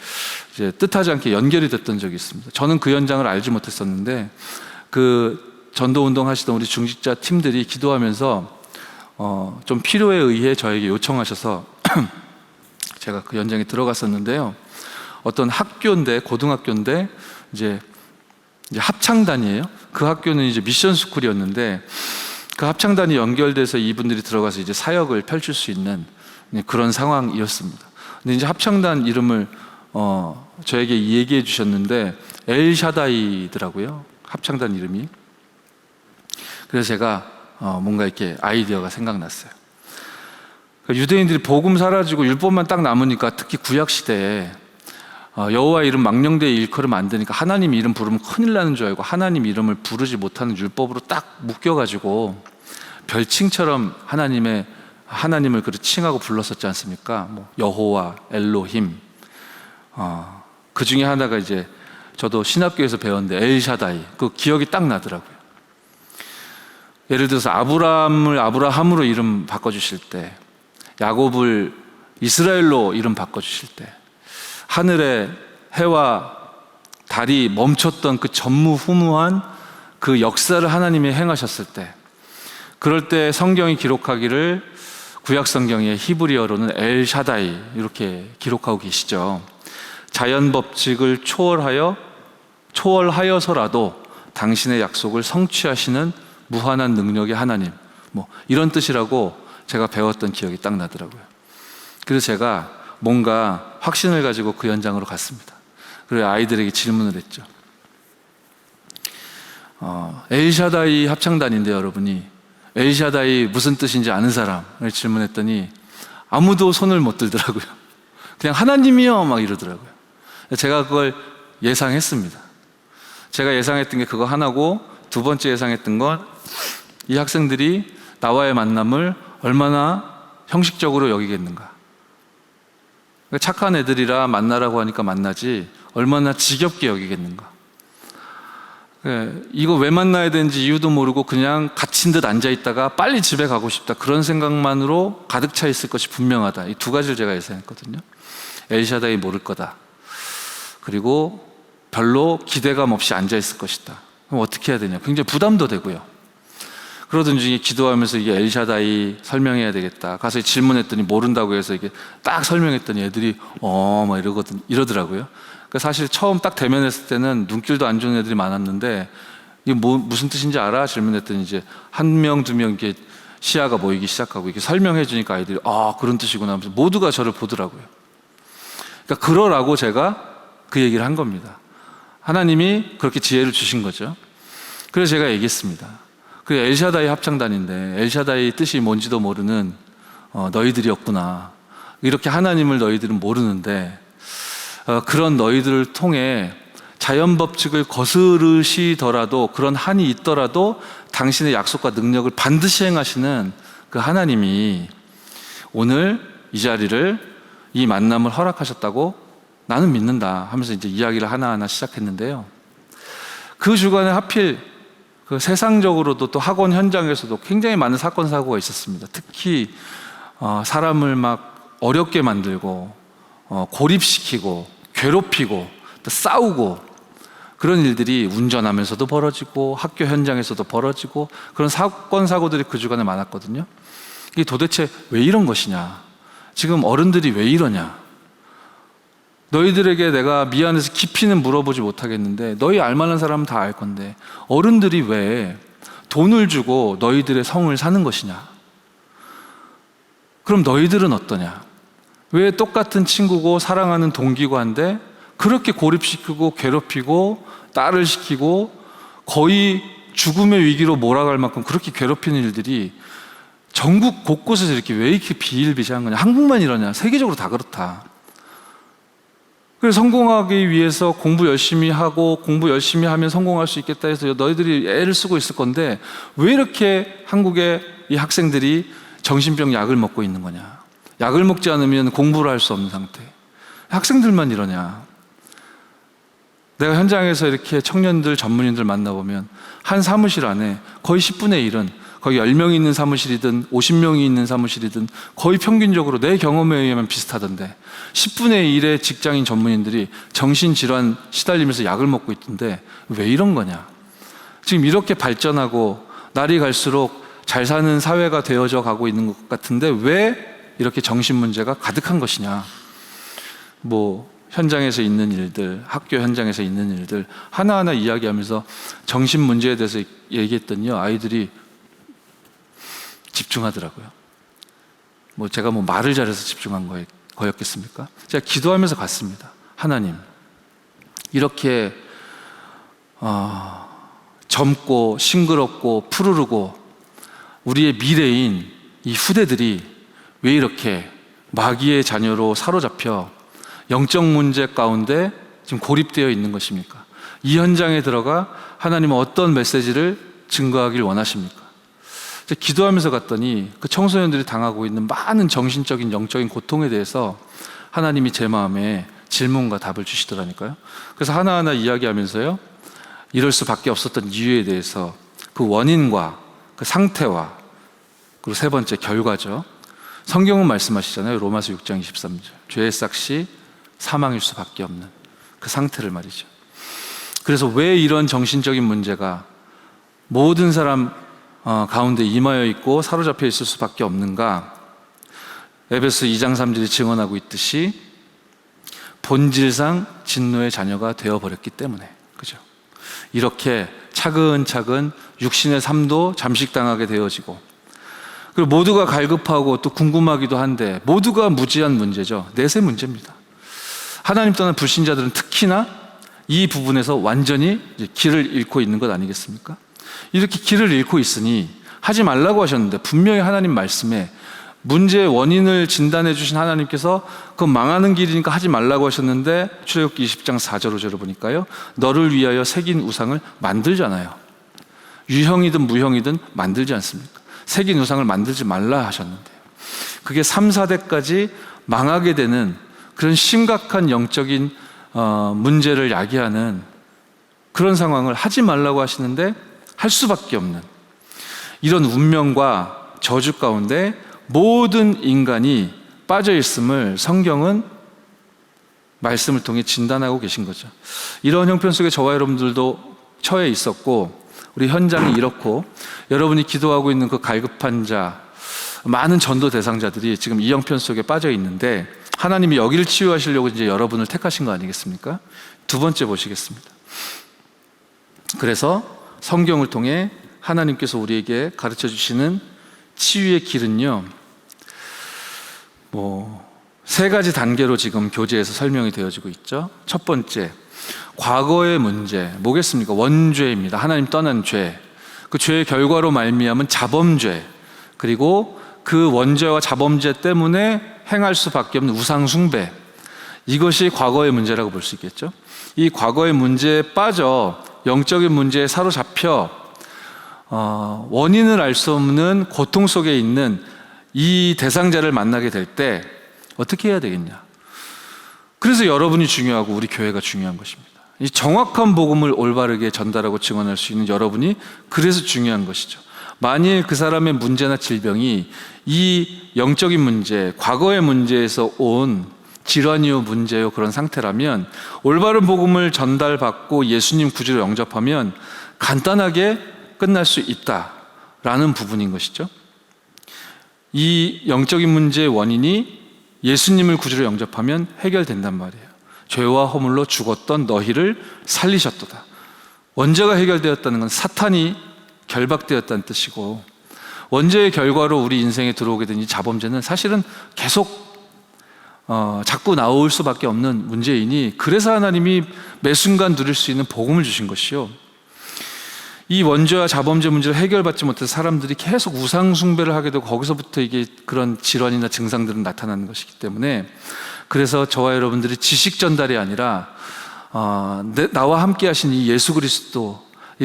이제 뜻하지 않게 연결이 됐던 적이 있습니다. 저는 그 현장을 알지 못했었는데, 그 전도 운동 하시던 우리 중직자 팀들이 기도하면서 좀 필요에 의해 저에게 요청하셔서 제가 그 현장에 들어갔었는데요. 어떤 학교인데, 고등학교인데 이제 합창단이에요. 그 학교는 이제 미션 스쿨이었는데, 그 합창단이 연결돼서 이분들이 들어가서 이제 사역을 펼칠 수 있는 그런 상황이었습니다. 근데 이제 합창단 이름을 저에게 얘기해 주셨는데 엘샤다이더라고요, 합창단 이름이. 그래서 제가 뭔가 이렇게 아이디어가 생각났어요. 유대인들이 복음 사라지고 율법만 딱 남으니까, 특히 구약 시대에 여호와 이름 망령되이 일컬으면 안 되니까 하나님 이름 부르면 큰일 나는 줄 알고 하나님 이름을 부르지 못하는 율법으로 딱 묶여가지고 별칭처럼 하나님을 그렇게 칭하고 불렀었지 않습니까? 뭐 여호와, 엘로힘. 그 중에 하나가 이제 저도 신학교에서 배웠는데 엘샤다이, 그 기억이 딱 나더라고요. 예를 들어서 아브라함으로 이름 바꿔주실 때, 야곱을 이스라엘로 이름 바꿔주실 때, 하늘에 해와 달이 멈췄던 그 전무후무한 그 역사를 하나님이 행하셨을 때, 그럴 때 성경이 기록하기를 구약 성경의 히브리어로는 엘샤다이 이렇게 기록하고 계시죠. 자연 법칙을 초월하여서라도 당신의 약속을 성취하시는 무한한 능력의 하나님, 이런 뜻이라고 제가 배웠던 기억이 딱 나더라고요. 그래서 제가 뭔가 확신을 가지고 그 현장으로 갔습니다. 그리고 아이들에게 질문을 했죠. 엘샤다이 합창단인데 여러분이 엘샤다이 무슨 뜻인지 아는 사람을 질문했더니 아무도 손을 못 들더라고요. 그냥 하나님이요 막 이러더라고요. 제가 그걸 예상했습니다. 제가 예상했던 게 그거 하나고, 두 번째 예상했던 건 이 학생들이 나와의 만남을 얼마나 형식적으로 여기겠는가. 착한 애들이라 만나라고 하니까 만나지 얼마나 지겹게 여기겠는가. 이거 왜 만나야 되는지 이유도 모르고 그냥 갇힌 듯 앉아있다가 빨리 집에 가고 싶다, 그런 생각만으로 가득 차 있을 것이 분명하다. 이 두 가지를 제가 예상했거든요. 엘샤다이 모를 거다, 그리고 별로 기대감 없이 앉아있을 것이다. 그럼 어떻게 해야 되냐, 굉장히 부담도 되고요. 그러던 중에 기도하면서 이게 엘샤다이 설명해야 되겠다, 가서 질문했더니 모른다고 해서 이게 딱 설명했더니 애들이 막 이러더라고요. 그러니까 사실 처음 딱 대면했을 때는 눈길도 안 좋은 애들이 많았는데, 이게 무슨 뜻인지 알아? 질문했더니 이제 한 명, 두 명 이렇게 시야가 모이기 시작하고 이렇게 설명해 주니까 아이들이 그런 뜻이구나 하면서 모두가 저를 보더라고요. 그러니까 그러라고 제가 그 얘기를 한 겁니다. 하나님이 그렇게 지혜를 주신 거죠. 그래서 제가 얘기했습니다. 그 엘샤다이 합창단인데 엘샤다이 뜻이 뭔지도 모르는 너희들이었구나. 이렇게 하나님을 너희들은 모르는데, 그런 너희들을 통해 자연 법칙을 거스르시더라도, 그런 한이 있더라도 당신의 약속과 능력을 반드시 행하시는 그 하나님이 오늘 이 자리를, 이 만남을 허락하셨다고 나는 믿는다 하면서 이제 이야기를 하나하나 시작했는데요. 그 주간에 하필 그 세상적으로도 또 학원 현장에서도 굉장히 많은 사건 사고가 있었습니다. 특히 사람을 막 어렵게 만들고 고립시키고 괴롭히고 또 싸우고, 그런 일들이 운전하면서도 벌어지고 학교 현장에서도 벌어지고, 그런 사건 사고들이 그 주간에 많았거든요. 이게 도대체 왜 이런 것이냐, 지금 어른들이 왜 이러냐, 너희들에게 내가 미안해서 깊이는 물어보지 못하겠는데 너희 알만한 사람은 다 알 건데 어른들이 왜 돈을 주고 너희들의 성을 사는 것이냐, 그럼 너희들은 어떠냐, 왜 똑같은 친구고 사랑하는 동기고 한데 그렇게 고립시키고 괴롭히고 딸을 시키고 거의 죽음의 위기로 몰아갈 만큼 그렇게 괴롭히는 일들이 전국 곳곳에서 왜 이렇게 비일비재한 거냐, 한국만 이러냐, 세계적으로 다 그렇다. 그래서 성공하기 위해서 공부 열심히 하고 공부 열심히 하면 성공할 수 있겠다 해서 너희들이 애를 쓰고 있을 건데 왜 이렇게 한국의 이 학생들이 정신병 약을 먹고 있는 거냐, 약을 먹지 않으면 공부를 할 수 없는 상태, 학생들만 이러냐. 내가 현장에서 이렇게 청년들, 전문인들 만나보면 한 사무실 안에 거의 10분의 1은 거기 10명이 있는 사무실이든 50명이 있는 사무실이든 거의 평균적으로 내 경험에 의하면 비슷하던데 10분의 1의 직장인 전문인들이 정신질환 시달리면서 약을 먹고 있던데 왜 이런 거냐. 지금 이렇게 발전하고 날이 갈수록 잘 사는 사회가 되어져 가고 있는 것 같은데 왜 이렇게 정신 문제가 가득한 것이냐. 현장에서 있는 일들, 학교 현장에서 있는 일들 하나하나 이야기하면서 정신 문제에 대해서 얘기했더니요, 아이들이 집중하더라고요. 제가 말을 잘해서 집중한 거였겠습니까? 제가 기도하면서 갔습니다. 하나님, 이렇게 젊고 싱그럽고 푸르르고 우리의 미래인 이 후대들이 왜 이렇게 마귀의 자녀로 사로잡혀 영적 문제 가운데 지금 고립되어 있는 것입니까? 이 현장에 들어가 하나님은 어떤 메시지를 증거하길 원하십니까? 기도하면서 갔더니 그 청소년들이 당하고 있는 많은 정신적인 영적인 고통에 대해서 하나님이 제 마음에 질문과 답을 주시더라니까요. 그래서 하나하나 이야기하면서요, 이럴 수밖에 없었던 이유에 대해서 그 원인과 그 상태와 그리고 세 번째 결과죠. 성경은 말씀하시잖아요. 로마서 6장 23절. 죄의 싹이 사망일 수밖에 없는 그 상태를 말이죠. 그래서 왜 이런 정신적인 문제가 모든 사람 가운데 임하여 있고 사로잡혀 있을 수밖에 없는가? 에베소 2장 3절이 증언하고 있듯이 본질상 진노의 자녀가 되어버렸기 때문에, 그죠? 이렇게 차근차근 육신의 삶도 잠식당하게 되어지고, 그리고 모두가 갈급하고 또 궁금하기도 한데 모두가 무지한 문제죠. 내세 문제입니다. 하나님 떠난 불신자들은 특히나 이 부분에서 완전히 길을 잃고 있는 것 아니겠습니까? 이렇게 길을 잃고 있으니 하지 말라고 하셨는데, 분명히 하나님 말씀에 문제의 원인을 진단해 주신 하나님께서 그건 망하는 길이니까 하지 말라고 하셨는데, 출애굽기 20장 4절 5절을 보니까요, 너를 위하여 새긴 우상을 만들잖아요. 유형이든 무형이든 만들지 않습니까? 새긴 우상을 만들지 말라 하셨는데, 그게 3, 4대까지 망하게 되는 그런 심각한 영적인 문제를 야기하는 그런 상황을 하지 말라고 하시는데 할 수밖에 없는 이런 운명과 저주 가운데 모든 인간이 빠져 있음을 성경은 말씀을 통해 진단하고 계신 거죠. 이런 형편 속에 저와 여러분들도 처해 있었고, 우리 현장이 이렇고, 여러분이 기도하고 있는 그 갈급한 자, 많은 전도 대상자들이 지금 이 형편 속에 빠져 있는데, 하나님이 여기를 치유하시려고 이제 여러분을 택하신 거 아니겠습니까? 두 번째 보시겠습니다. 그래서 성경을 통해 하나님께서 우리에게 가르쳐 주시는 치유의 길은요, 세 가지 단계로 지금 교재에서 설명이 되어지고 있죠. 첫 번째, 과거의 문제 뭐겠습니까? 원죄입니다. 하나님 떠난 죄, 그 죄의 결과로 말미암은 자범죄, 그리고 그 원죄와 자범죄 때문에 행할 수밖에 없는 우상 숭배, 이것이 과거의 문제라고 볼 수 있겠죠. 이 과거의 문제에 빠져 영적인 문제에 사로잡혀 원인을 알 수 없는 고통 속에 있는 이 대상자를 만나게 될 때 어떻게 해야 되겠냐? 그래서 여러분이 중요하고 우리 교회가 중요한 것입니다. 이 정확한 복음을 올바르게 전달하고 증언할 수 있는 여러분이 그래서 중요한 것이죠. 만일 그 사람의 문제나 질병이 이 영적인 문제, 과거의 문제에서 온 질환이요 문제요 그런 상태라면, 올바른 복음을 전달받고 예수님 구주로 영접하면 간단하게 끝날 수 있다라는 부분인 것이죠. 이 영적인 문제의 원인이 예수님을 구주로 영접하면 해결된단 말이에요. 죄와 허물로 죽었던 너희를 살리셨도다. 원죄가 해결되었다는 건 사탄이 결박되었다는 뜻이고, 원죄의 결과로 우리 인생에 들어오게 된 이 자범죄는 사실은 계속 자꾸 나올 수밖에 없는 문제이니, 그래서 하나님이 매 순간 누릴 수 있는 복음을 주신 것이요, 이 원죄와 자범죄 문제를 해결받지 못해서 사람들이 계속 우상 숭배를 하게 되고, 거기서부터 이게 그런 질환이나 증상들은 나타나는 것이기 때문에, 그래서 저와 여러분들이 지식 전달이 아니라 나와 함께 하신 이 예수 그리스도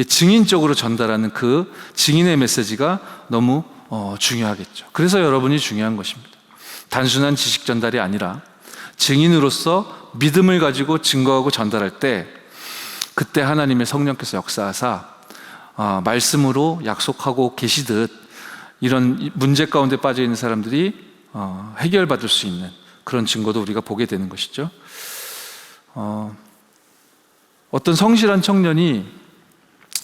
증인적으로 전달하는 그 증인의 메시지가 너무 중요하겠죠. 그래서 여러분이 중요한 것입니다. 단순한 지식 전달이 아니라 증인으로서 믿음을 가지고 증거하고 전달할 때, 그때 하나님의 성령께서 역사하사 말씀으로 약속하고 계시듯 이런 문제 가운데 빠져 있는 사람들이 해결받을 수 있는 그런 증거도 우리가 보게 되는 것이죠. 어떤 성실한 청년이,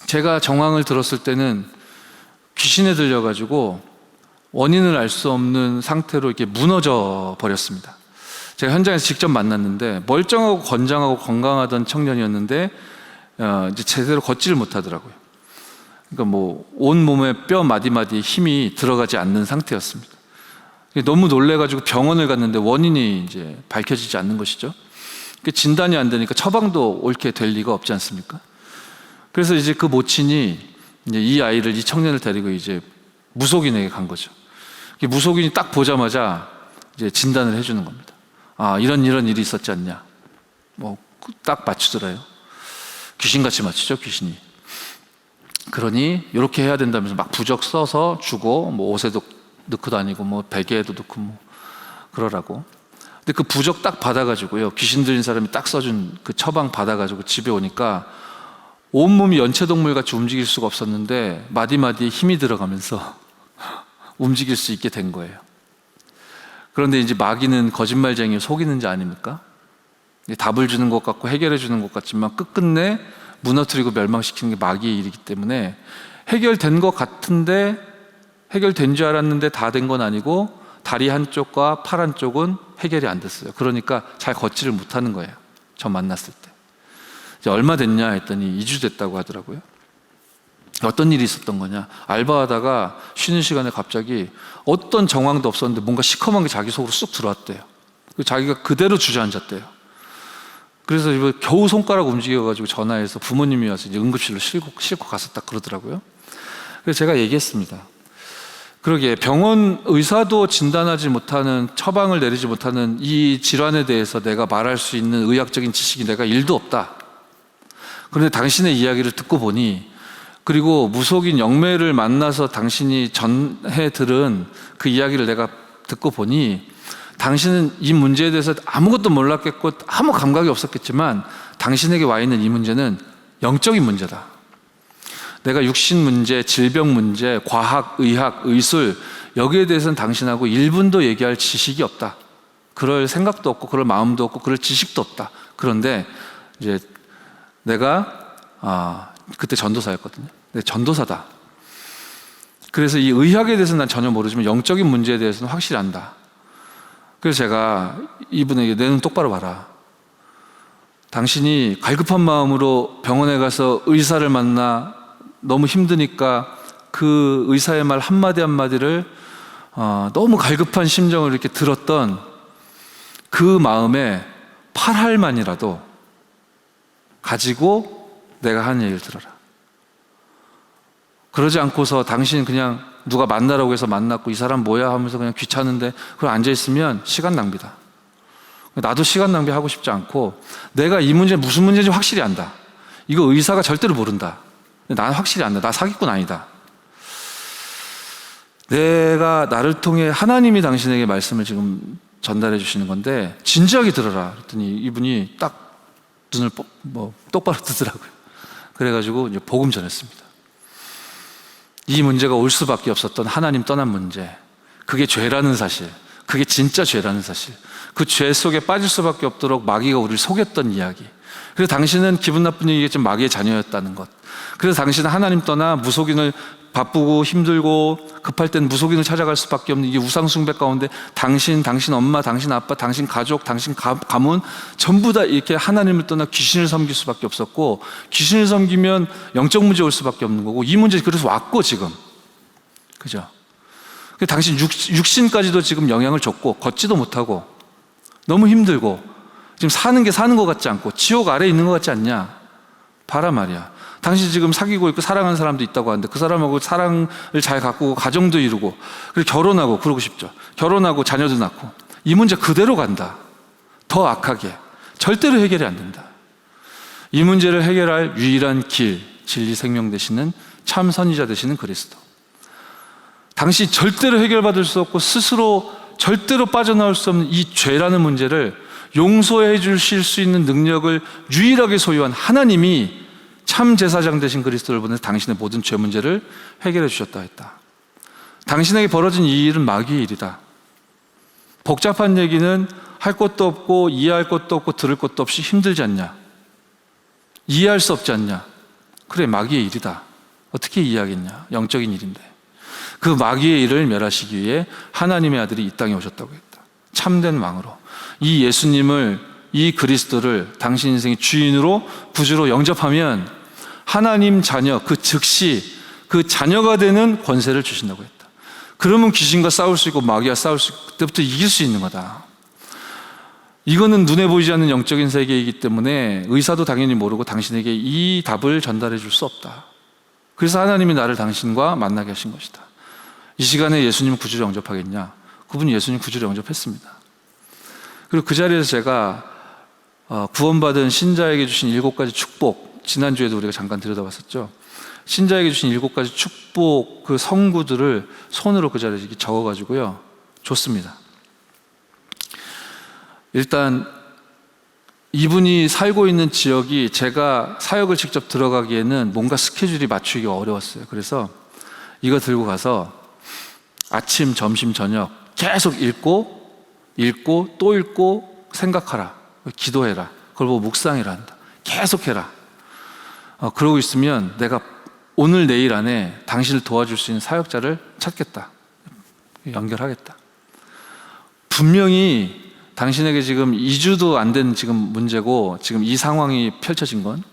제가 정황을 들었을 때는 귀신에 들려가지고 원인을 알 수 없는 상태로 이렇게 무너져 버렸습니다. 제가 현장에서 직접 만났는데 멀쩡하고 건장하고 건강하던 청년이었는데 이제 제대로 걷지를 못하더라고요. 그러니까 온 몸에 뼈 마디마디에 힘이 들어가지 않는 상태였습니다. 너무 놀래가지고 병원을 갔는데 원인이 이제 밝혀지지 않는 것이죠. 진단이 안 되니까 처방도 옳게 될 리가 없지 않습니까? 그래서 이제 그 모친이 이제 이 아이를, 이 청년을 데리고 이제 무속인에게 간 거죠. 무속인이 딱 보자마자 이제 진단을 해주는 겁니다. 이런 일이 있었지 않냐. 딱 맞추더래요. 귀신같이 맞추죠, 귀신이. 그러니 이렇게 해야 된다면서 막 부적 써서 주고, 옷에도 넣고 다니고 베개에도 넣고 그러라고. 근데 그 부적 딱 받아가지고요, 귀신 들린 사람이 딱 써준 그 처방 받아가지고 집에 오니까 온몸이 연체동물 같이 움직일 수가 없었는데 마디마디에 힘이 들어가면서 움직일 수 있게 된 거예요. 그런데 이제 마귀는 거짓말쟁이 속이는 자 아닙니까? 답을 주는 것 같고 해결해 주는 것 같지만 끝끝내 무너뜨리고 멸망시키는 게 마귀의 일이기 때문에 해결된 것 같은데 해결된 줄 알았는데 다 된 건 아니고 다리 한쪽과 팔 한쪽은 해결이 안 됐어요. 그러니까 잘 걷지를 못하는 거예요. 저 만났을 때. 이제 얼마 됐냐 했더니 2주 됐다고 하더라고요. 어떤 일이 있었던 거냐, 알바하다가 쉬는 시간에 갑자기 어떤 정황도 없었는데 뭔가 시커먼 게 자기 속으로 쑥 들어왔대요. 자기가 그대로 주저앉았대요. 그래서 겨우 손가락 움직여가지고 전화해서 부모님이 와서 이제 응급실로 싣고 갔었다 그러더라고요. 그래서 제가 얘기했습니다. 그러게 병원 의사도 진단하지 못하는, 처방을 내리지 못하는 이 질환에 대해서 내가 말할 수 있는 의학적인 지식이 내가 1도 없다. 그런데 당신의 이야기를 듣고 보니, 그리고 무속인 영매를 만나서 당신이 전해 들은 그 이야기를 내가 듣고 보니 당신은 이 문제에 대해서 아무것도 몰랐겠고 아무 감각이 없었겠지만 당신에게 와 있는 이 문제는 영적인 문제다. 내가 육신 문제, 질병 문제, 과학, 의학, 의술, 여기에 대해서는 당신하고 1분도 얘기할 지식이 없다. 그럴 생각도 없고 그럴 마음도 없고 그럴 지식도 없다. 그런데 이제 내가 그때 전도사였거든요. 네, 전도사다. 그래서 이 의학에 대해서는 난 전혀 모르지만 영적인 문제에 대해서는 확실히 안다. 그래서 제가 이분에게 내 눈 똑바로 봐라. 당신이 갈급한 마음으로 병원에 가서 의사를 만나 너무 힘드니까 그 의사의 말 한마디 한마디를 너무 갈급한 심정을 이렇게 들었던 그 마음에 8할만이라도 가지고 내가 하는 얘기를 들어라. 그러지 않고서 당신 그냥 누가 만나라고 해서 만났고 이 사람 뭐야 하면서 그냥 귀찮은데 그걸 앉아있으면 시간 낭비다. 나도 시간 낭비하고 싶지 않고 내가 이 문제 무슨 문제인지 확실히 안다. 이거 의사가 절대로 모른다. 나는 확실히 안다. 나 사기꾼 아니다. 내가 나를 통해 하나님이 당신에게 말씀을 지금 전달해 주시는 건데 진지하게 들어라. 그랬더니 이분이 딱 눈을 똑바로 뜨더라고요. 그래가지고 이제 복음 전했습니다. 이 문제가 올 수밖에 없었던 하나님 떠난 문제, 그게 죄라는 사실, 그게 진짜 죄라는 사실, 그 죄 속에 빠질 수밖에 없도록 마귀가 우리를 속였던 이야기. 그래서 당신은 기분 나쁜 얘기겠지만 마귀의 자녀였다는 것. 그래서 당신은 하나님 떠나 무속인을 바쁘고 힘들고 급할 땐 무속인을 찾아갈 수밖에 없는 이게 우상숭배 가운데 당신 엄마, 당신 아빠, 당신 가족, 당신 가문 전부 다 이렇게 하나님을 떠나 귀신을 섬길 수밖에 없었고 귀신을 섬기면 영적 문제 올 수밖에 없는 거고 이 문제 그래서 왔고 지금 그죠? 당신 육신까지도 지금 영향을 줬고 걷지도 못하고 너무 힘들고 지금 사는 게 사는 것 같지 않고 지옥 아래에 있는 것 같지 않냐? 봐라 말이야. 당신 지금 사귀고 있고 사랑하는 사람도 있다고 하는데 그 사람하고 사랑을 잘 가꾸고 가정도 이루고 그리고 결혼하고 그러고 싶죠. 결혼하고 자녀도 낳고 이 문제 그대로 간다. 더 악하게 절대로 해결이 안 된다. 이 문제를 해결할 유일한 길, 진리, 생명 되시는 참 선지자 되시는 그리스도. 당신이 절대로 해결받을 수 없고 스스로 절대로 빠져나올 수 없는 이 죄라는 문제를 용서해 주실 수 있는 능력을 유일하게 소유한 하나님이 참 제사장 되신 그리스도를 보내서 당신의 모든 죄 문제를 해결해 주셨다 했다. 당신에게 벌어진 이 일은 마귀의 일이다. 복잡한 얘기는 할 것도 없고 이해할 것도 없고 들을 것도 없이 힘들지 않냐? 이해할 수 없지 않냐? 그래, 마귀의 일이다. 어떻게 이해하겠냐? 영적인 일인데. 그 마귀의 일을 멸하시기 위해 하나님의 아들이 이 땅에 오셨다고 했다. 참된 왕으로. 이 예수님을, 이 그리스도를 당신 인생의 주인으로 구주로 영접하면 하나님 자녀, 그 즉시 그 자녀가 되는 권세를 주신다고 했다. 그러면 귀신과 싸울 수 있고 마귀와 싸울 수 있고 그때부터 이길 수 있는 거다. 이거는 눈에 보이지 않는 영적인 세계이기 때문에 의사도 당연히 모르고 당신에게 이 답을 전달해 줄 수 없다. 그래서 하나님이 나를 당신과 만나게 하신 것이다. 이 시간에 예수님 구주를 영접하겠냐? 그분이 예수님 구주를 영접했습니다. 그리고 그 자리에서 제가 구원받은 신자에게 주신 7가지 축복, 지난주에도 우리가 잠깐 들여다봤었죠. 신자에게 주신 7가지 축복 그 성구들을 손으로 그 자리에 적어가지고요 줬습니다. 일단 이분이 살고 있는 지역이 제가 사역을 직접 들어가기에는 뭔가 스케줄이 맞추기가 어려웠어요. 그래서 이거 들고 가서 아침, 점심, 저녁 계속 읽고 읽고 또 읽고 생각하라, 기도해라, 그걸 보고 묵상해라 한다. 계속해라. 그러고 있으면 내가 오늘 내일 안에 당신을 도와줄 수 있는 사역자를 찾겠다, 연결하겠다. 분명히 당신에게 지금 2주도 안 된 지금 문제고, 지금 이 상황이 펼쳐진 건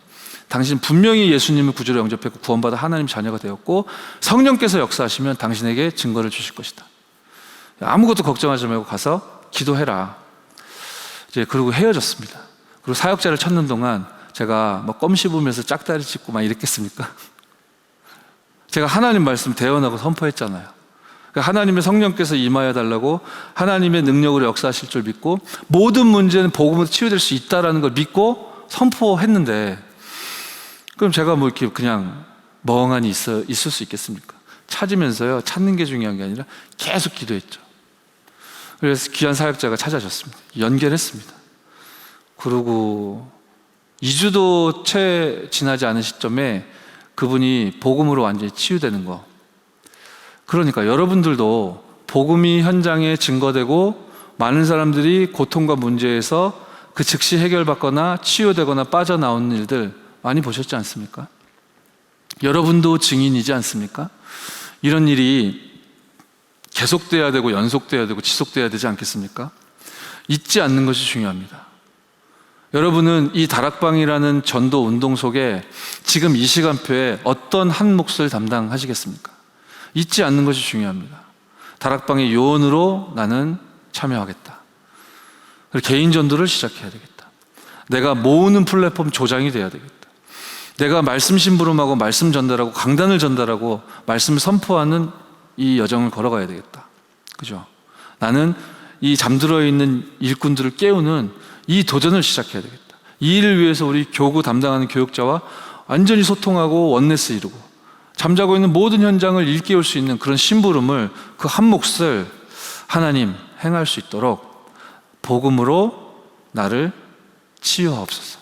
당신 분명히 예수님을 구주로 영접했고 구원받아 하나님 자녀가 되었고 성령께서 역사하시면 당신에게 증거를 주실 것이다. 아무것도 걱정하지 말고 가서 기도해라. 이제 그러고 헤어졌습니다. 그리고 사역자를 찾는 동안 제가 뭐 껌 씹으면서 짝다리 짚고 막 이랬겠습니까? 제가 하나님 말씀 대언하고 선포했잖아요. 하나님의 성령께서 임하여 달라고, 하나님의 능력으로 역사하실 줄 믿고 모든 문제는 복음으로 치유될 수 있다라는 걸 믿고 선포했는데, 그럼 제가 뭐 이렇게 그냥 멍하니 있을 수 있겠습니까? 찾으면서요, 찾는 게 중요한 게 아니라 계속 기도했죠. 그래서 귀한 사역자가 찾아졌습니다. 연결했습니다. 그리고 2주도 채 지나지 않은 시점에 그분이 복음으로 완전히 치유되는 거. 그러니까 여러분들도 복음이 현장에 증거되고 많은 사람들이 고통과 문제에서 그 즉시 해결받거나 치유되거나 빠져나오는 일들 많이 보셨지 않습니까? 여러분도 증인이지 않습니까? 이런 일이 계속돼야 되고 연속돼야 되고 지속돼야 되지 않겠습니까? 잊지 않는 것이 중요합니다. 여러분은 이 다락방이라는 전도 운동 속에 지금 이 시간표에 어떤 한 몫을 담당하시겠습니까? 잊지 않는 것이 중요합니다. 다락방의 요원으로 나는 참여하겠다. 개인 전도를 시작해야 되겠다. 내가 모으는 플랫폼 조장이 돼야 되겠다. 내가 말씀 심부름하고 말씀 전달하고 강단을 전달하고 말씀을 선포하는 이 여정을 걸어가야 되겠다. 그죠? 나는 이 잠들어 있는 일꾼들을 깨우는 이 도전을 시작해야 되겠다. 이 일을 위해서 우리 교구 담당하는 교육자와 완전히 소통하고 원네스 이루고 잠자고 있는 모든 현장을 일깨울 수 있는 그런 심부름을, 그 한 몫을 하나님 행할 수 있도록 복음으로 나를 치유하옵소서.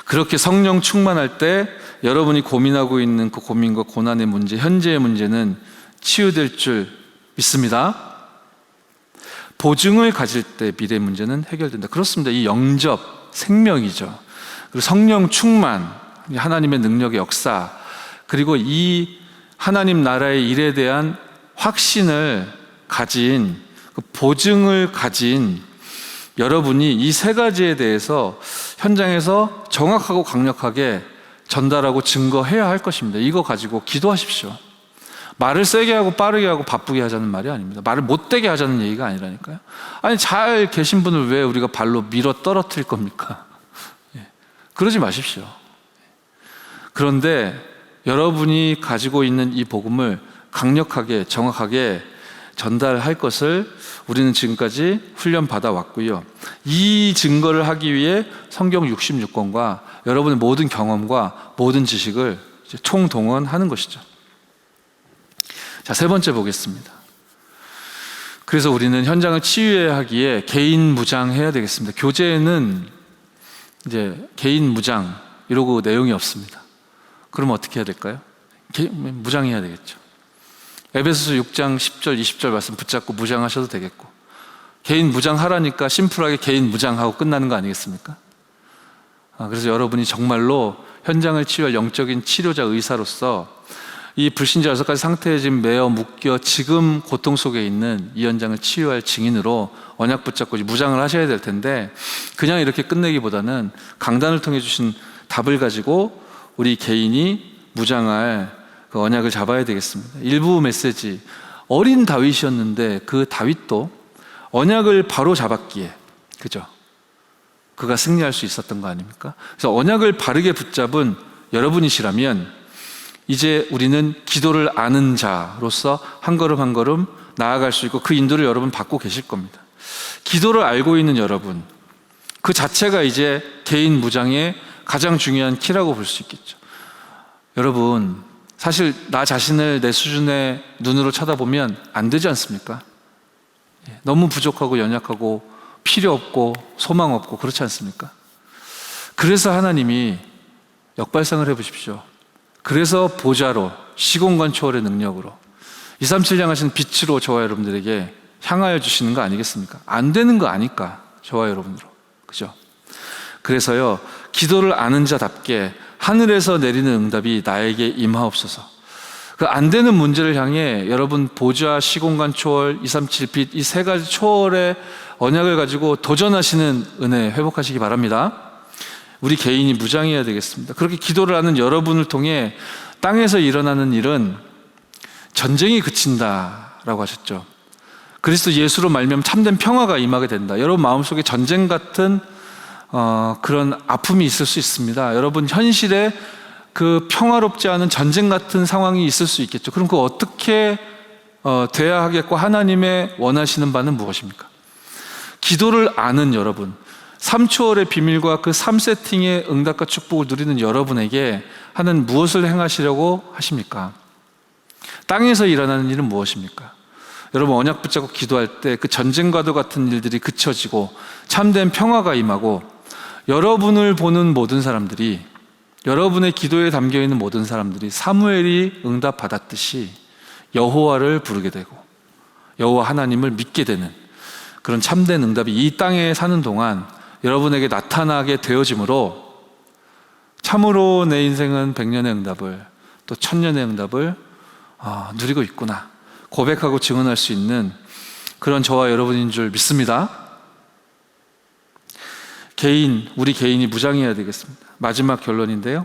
그렇게 성령 충만할 때 여러분이 고민하고 있는 그 고민과 고난의 문제, 현재의 문제는 치유될 줄 믿습니다. 보증을 가질 때 미래 문제는 해결된다. 그렇습니다. 이 영접, 생명이죠. 그리고 성령 충만, 하나님의 능력의 역사, 그리고 이 하나님 나라의 일에 대한 확신을 가진, 그 보증을 가진 여러분이 이 세 가지에 대해서 현장에서 정확하고 강력하게 전달하고 증거해야 할 것입니다. 이거 가지고 기도하십시오. 말을 세게 하고 빠르게 하고 바쁘게 하자는 말이 아닙니다. 말을 못되게 하자는 얘기가 아니라니까요. 아니, 잘 계신 분을 왜 우리가 발로 밀어 떨어뜨릴 겁니까? 그러지 마십시오. 그런데 여러분이 가지고 있는 이 복음을 강력하게 정확하게 전달할 것을 우리는 지금까지 훈련받아 왔고요. 이 증거를 하기 위해 성경 66권과 여러분의 모든 경험과 모든 지식을 이제 총동원하는 것이죠. 자, 세 번째 보겠습니다. 그래서 우리는 현장을 치유해야 하기에 개인 무장해야 되겠습니다. 교재에는 이제 개인 무장 이러고 내용이 없습니다. 그러면 어떻게 해야 될까요? 무장해야 되겠죠. 에베소서 6장 10절 20절 말씀 붙잡고 무장하셔도 되겠고, 개인 무장하라니까 심플하게 개인 무장하고 끝나는 거 아니겠습니까? 그래서 여러분이 정말로 현장을 치유할 영적인 치료자 의사로서 이 불신자 6가지 상태에 지금 매어 묶여 지금 고통 속에 있는 이 현장을 치유할 증인으로 언약 붙잡고 무장을 하셔야 될 텐데, 그냥 이렇게 끝내기보다는 강단을 통해 주신 답을 가지고 우리 개인이 무장할 그 언약을 잡아야 되겠습니다. 일부 메시지, 어린 다윗이었는데 그 다윗도 언약을 바로 잡았기에, 그죠? 그가 승리할 수 있었던 거 아닙니까? 그래서 언약을 바르게 붙잡은 여러분이시라면 이제 우리는 기도를 아는 자로서 한 걸음 한 걸음 나아갈 수 있고 그 인도를 여러분 받고 계실 겁니다. 기도를 알고 있는 여러분, 그 자체가 이제 개인 무장의 가장 중요한 키라고 볼 수 있겠죠. 여러분, 사실 나 자신을 내 수준의 눈으로 쳐다보면 안 되지 않습니까? 너무 부족하고 연약하고 필요 없고 소망 없고 그렇지 않습니까? 그래서 하나님이 역발상을 해보십시오. 그래서 보좌로, 시공간 초월의 능력으로 237 향하신 빛으로 저와 여러분들에게 향하여 주시는 거 아니겠습니까? 안 되는 거 아니까, 저와 여러분으로. 그죠? 그래서요, 기도를 아는 자답게 하늘에서 내리는 응답이 나에게 임하옵소서. 그 안 되는 문제를 향해 여러분 보좌, 시공간 초월, 237빛 이 세 가지 초월의 언약을 가지고 도전하시는 은혜 회복하시기 바랍니다. 우리 개인이 무장해야 되겠습니다. 그렇게 기도를 하는 여러분을 통해 땅에서 일어나는 일은 전쟁이 그친다라고 하셨죠. 그리스도 예수로 말미암아 참된 평화가 임하게 된다. 여러분 마음속에 전쟁 같은 그런 아픔이 있을 수 있습니다. 여러분 현실에 그 평화롭지 않은 전쟁 같은 상황이 있을 수 있겠죠. 그럼 그거 어떻게 돼야 하겠고 하나님의 원하시는 바는 무엇입니까? 기도를 아는 여러분, 3초월의 비밀과 그 3세팅의 응답과 축복을 누리는 여러분에게 하나님 무엇을 행하시려고 하십니까? 땅에서 일어나는 일은 무엇입니까? 여러분 언약 붙잡고 기도할 때 그 전쟁과도 같은 일들이 그쳐지고 참된 평화가 임하고 여러분을 보는 모든 사람들이, 여러분의 기도에 담겨있는 모든 사람들이 사무엘이 응답받았듯이 여호와를 부르게 되고 여호와 하나님을 믿게 되는 그런 참된 응답이 이 땅에 사는 동안 여러분에게 나타나게 되어지므로 참으로 내 인생은 100년의 응답을, 또 1000년의 응답을 누리고 있구나 고백하고 증언할 수 있는 그런 저와 여러분인 줄 믿습니다. 우리 개인이 무장해야 되겠습니다. 마지막 결론인데요,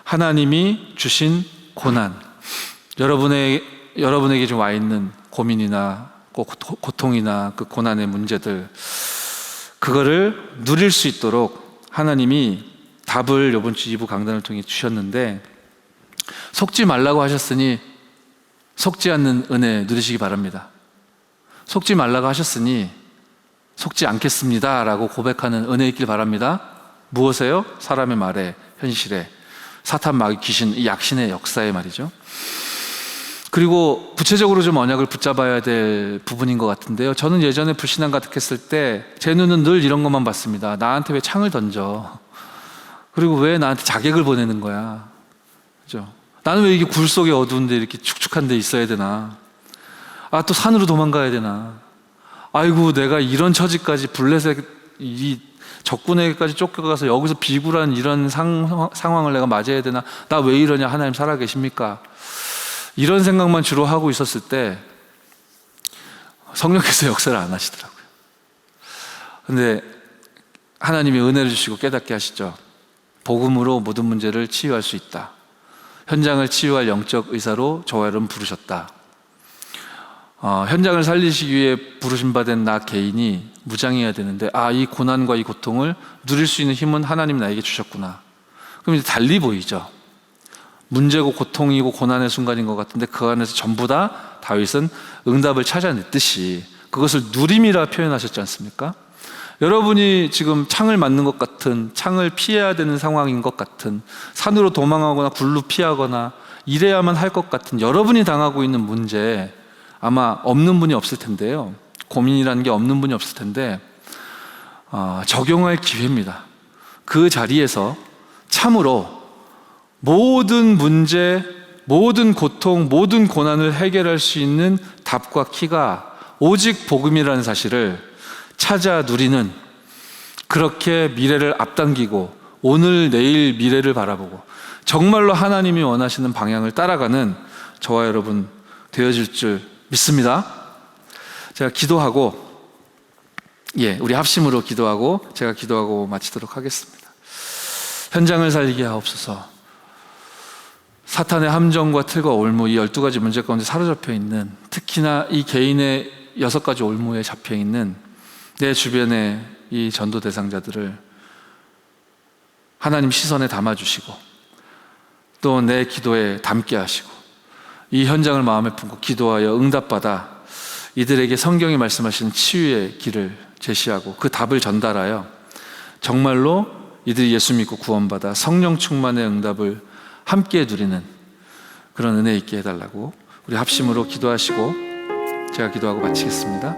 하나님이 주신 고난, 여러분에게 좀 와 있는 고민이나 고통이나 그 고난의 문제들, 그거를 누릴 수 있도록 하나님이 답을 이번 주 2부 강단을 통해 주셨는데, 속지 말라고 하셨으니 속지 않는 은혜 누리시기 바랍니다. 속지 말라고 하셨으니 속지 않겠습니다 라고 고백하는 은혜 있길 바랍니다. 무엇에요? 사람의 말에, 현실에, 사탄, 마귀, 귀신, 이 약신의 역사에 말이죠. 그리고 구체적으로 좀 언약을 붙잡아야 될 부분인 것 같은데요, 저는 예전에 불신앙 가득했을 때 제 눈은 늘 이런 것만 봤습니다. 나한테 왜 창을 던져? 그리고 왜 나한테 자객을 보내는 거야? 그죠? 나는 왜 이게 굴 속에 어두운데 이렇게 축축한 데 있어야 되나? 또 산으로 도망가야 되나? 아이고, 내가 이런 처지까지 블레셋 이 적군에게까지 쫓겨가서 여기서 비굴한 이런 상황을 내가 맞이해야 되나? 나 왜 이러냐? 하나님 살아계십니까? 이런 생각만 주로 하고 있었을 때 성령께서 역사를 안 하시더라고요. 근데 하나님이 은혜를 주시고 깨닫게 하시죠. 복음으로 모든 문제를 치유할 수 있다. 현장을 치유할 영적 의사로 저와 여러분 부르셨다. 현장을 살리시기 위해 부르심 받은 나 개인이 무장해야 되는데, 이 고난과 이 고통을 누릴 수 있는 힘은 하나님 나에게 주셨구나. 그럼 이제 달리 보이죠. 문제고 고통이고 고난의 순간인 것 같은데 그 안에서 전부 다 다윗은 응답을 찾아냈듯이 그것을 누림이라 표현하셨지 않습니까? 여러분이 지금 창을 맞는 것 같은, 창을 피해야 되는 상황인 것 같은, 산으로 도망하거나 굴로 피하거나 이래야만 할 것 같은 여러분이 당하고 있는 문제, 아마 없는 분이 없을 텐데요, 고민이라는 게 없는 분이 없을 텐데 적용할 기회입니다. 그 자리에서 참으로 모든 문제, 모든 고통, 모든 고난을 해결할 수 있는 답과 키가 오직 복음이라는 사실을 찾아 누리는, 그렇게 미래를 앞당기고 오늘 내일 미래를 바라보고 정말로 하나님이 원하시는 방향을 따라가는 저와 여러분 되어질 줄 믿습니다. 제가 기도하고, 우리 합심으로 기도하고 제가 기도하고 마치도록 하겠습니다. 현장을 살리게 하옵소서. 사탄의 함정과 틀과 올무, 이 12가지 문제 가운데 사로잡혀 있는, 특히나 이 개인의 6가지 올무에 잡혀 있는 내 주변의 이 전도 대상자들을 하나님 시선에 담아주시고 또 내 기도에 담게 하시고 이 현장을 마음에 품고 기도하여 응답받아 이들에게 성경이 말씀하시는 치유의 길을 제시하고 그 답을 전달하여 정말로 이들이 예수 믿고 구원받아 성령 충만의 응답을 함께 누리는 그런 은혜 있게 해달라고 우리 합심으로 기도하시고 제가 기도하고 마치겠습니다.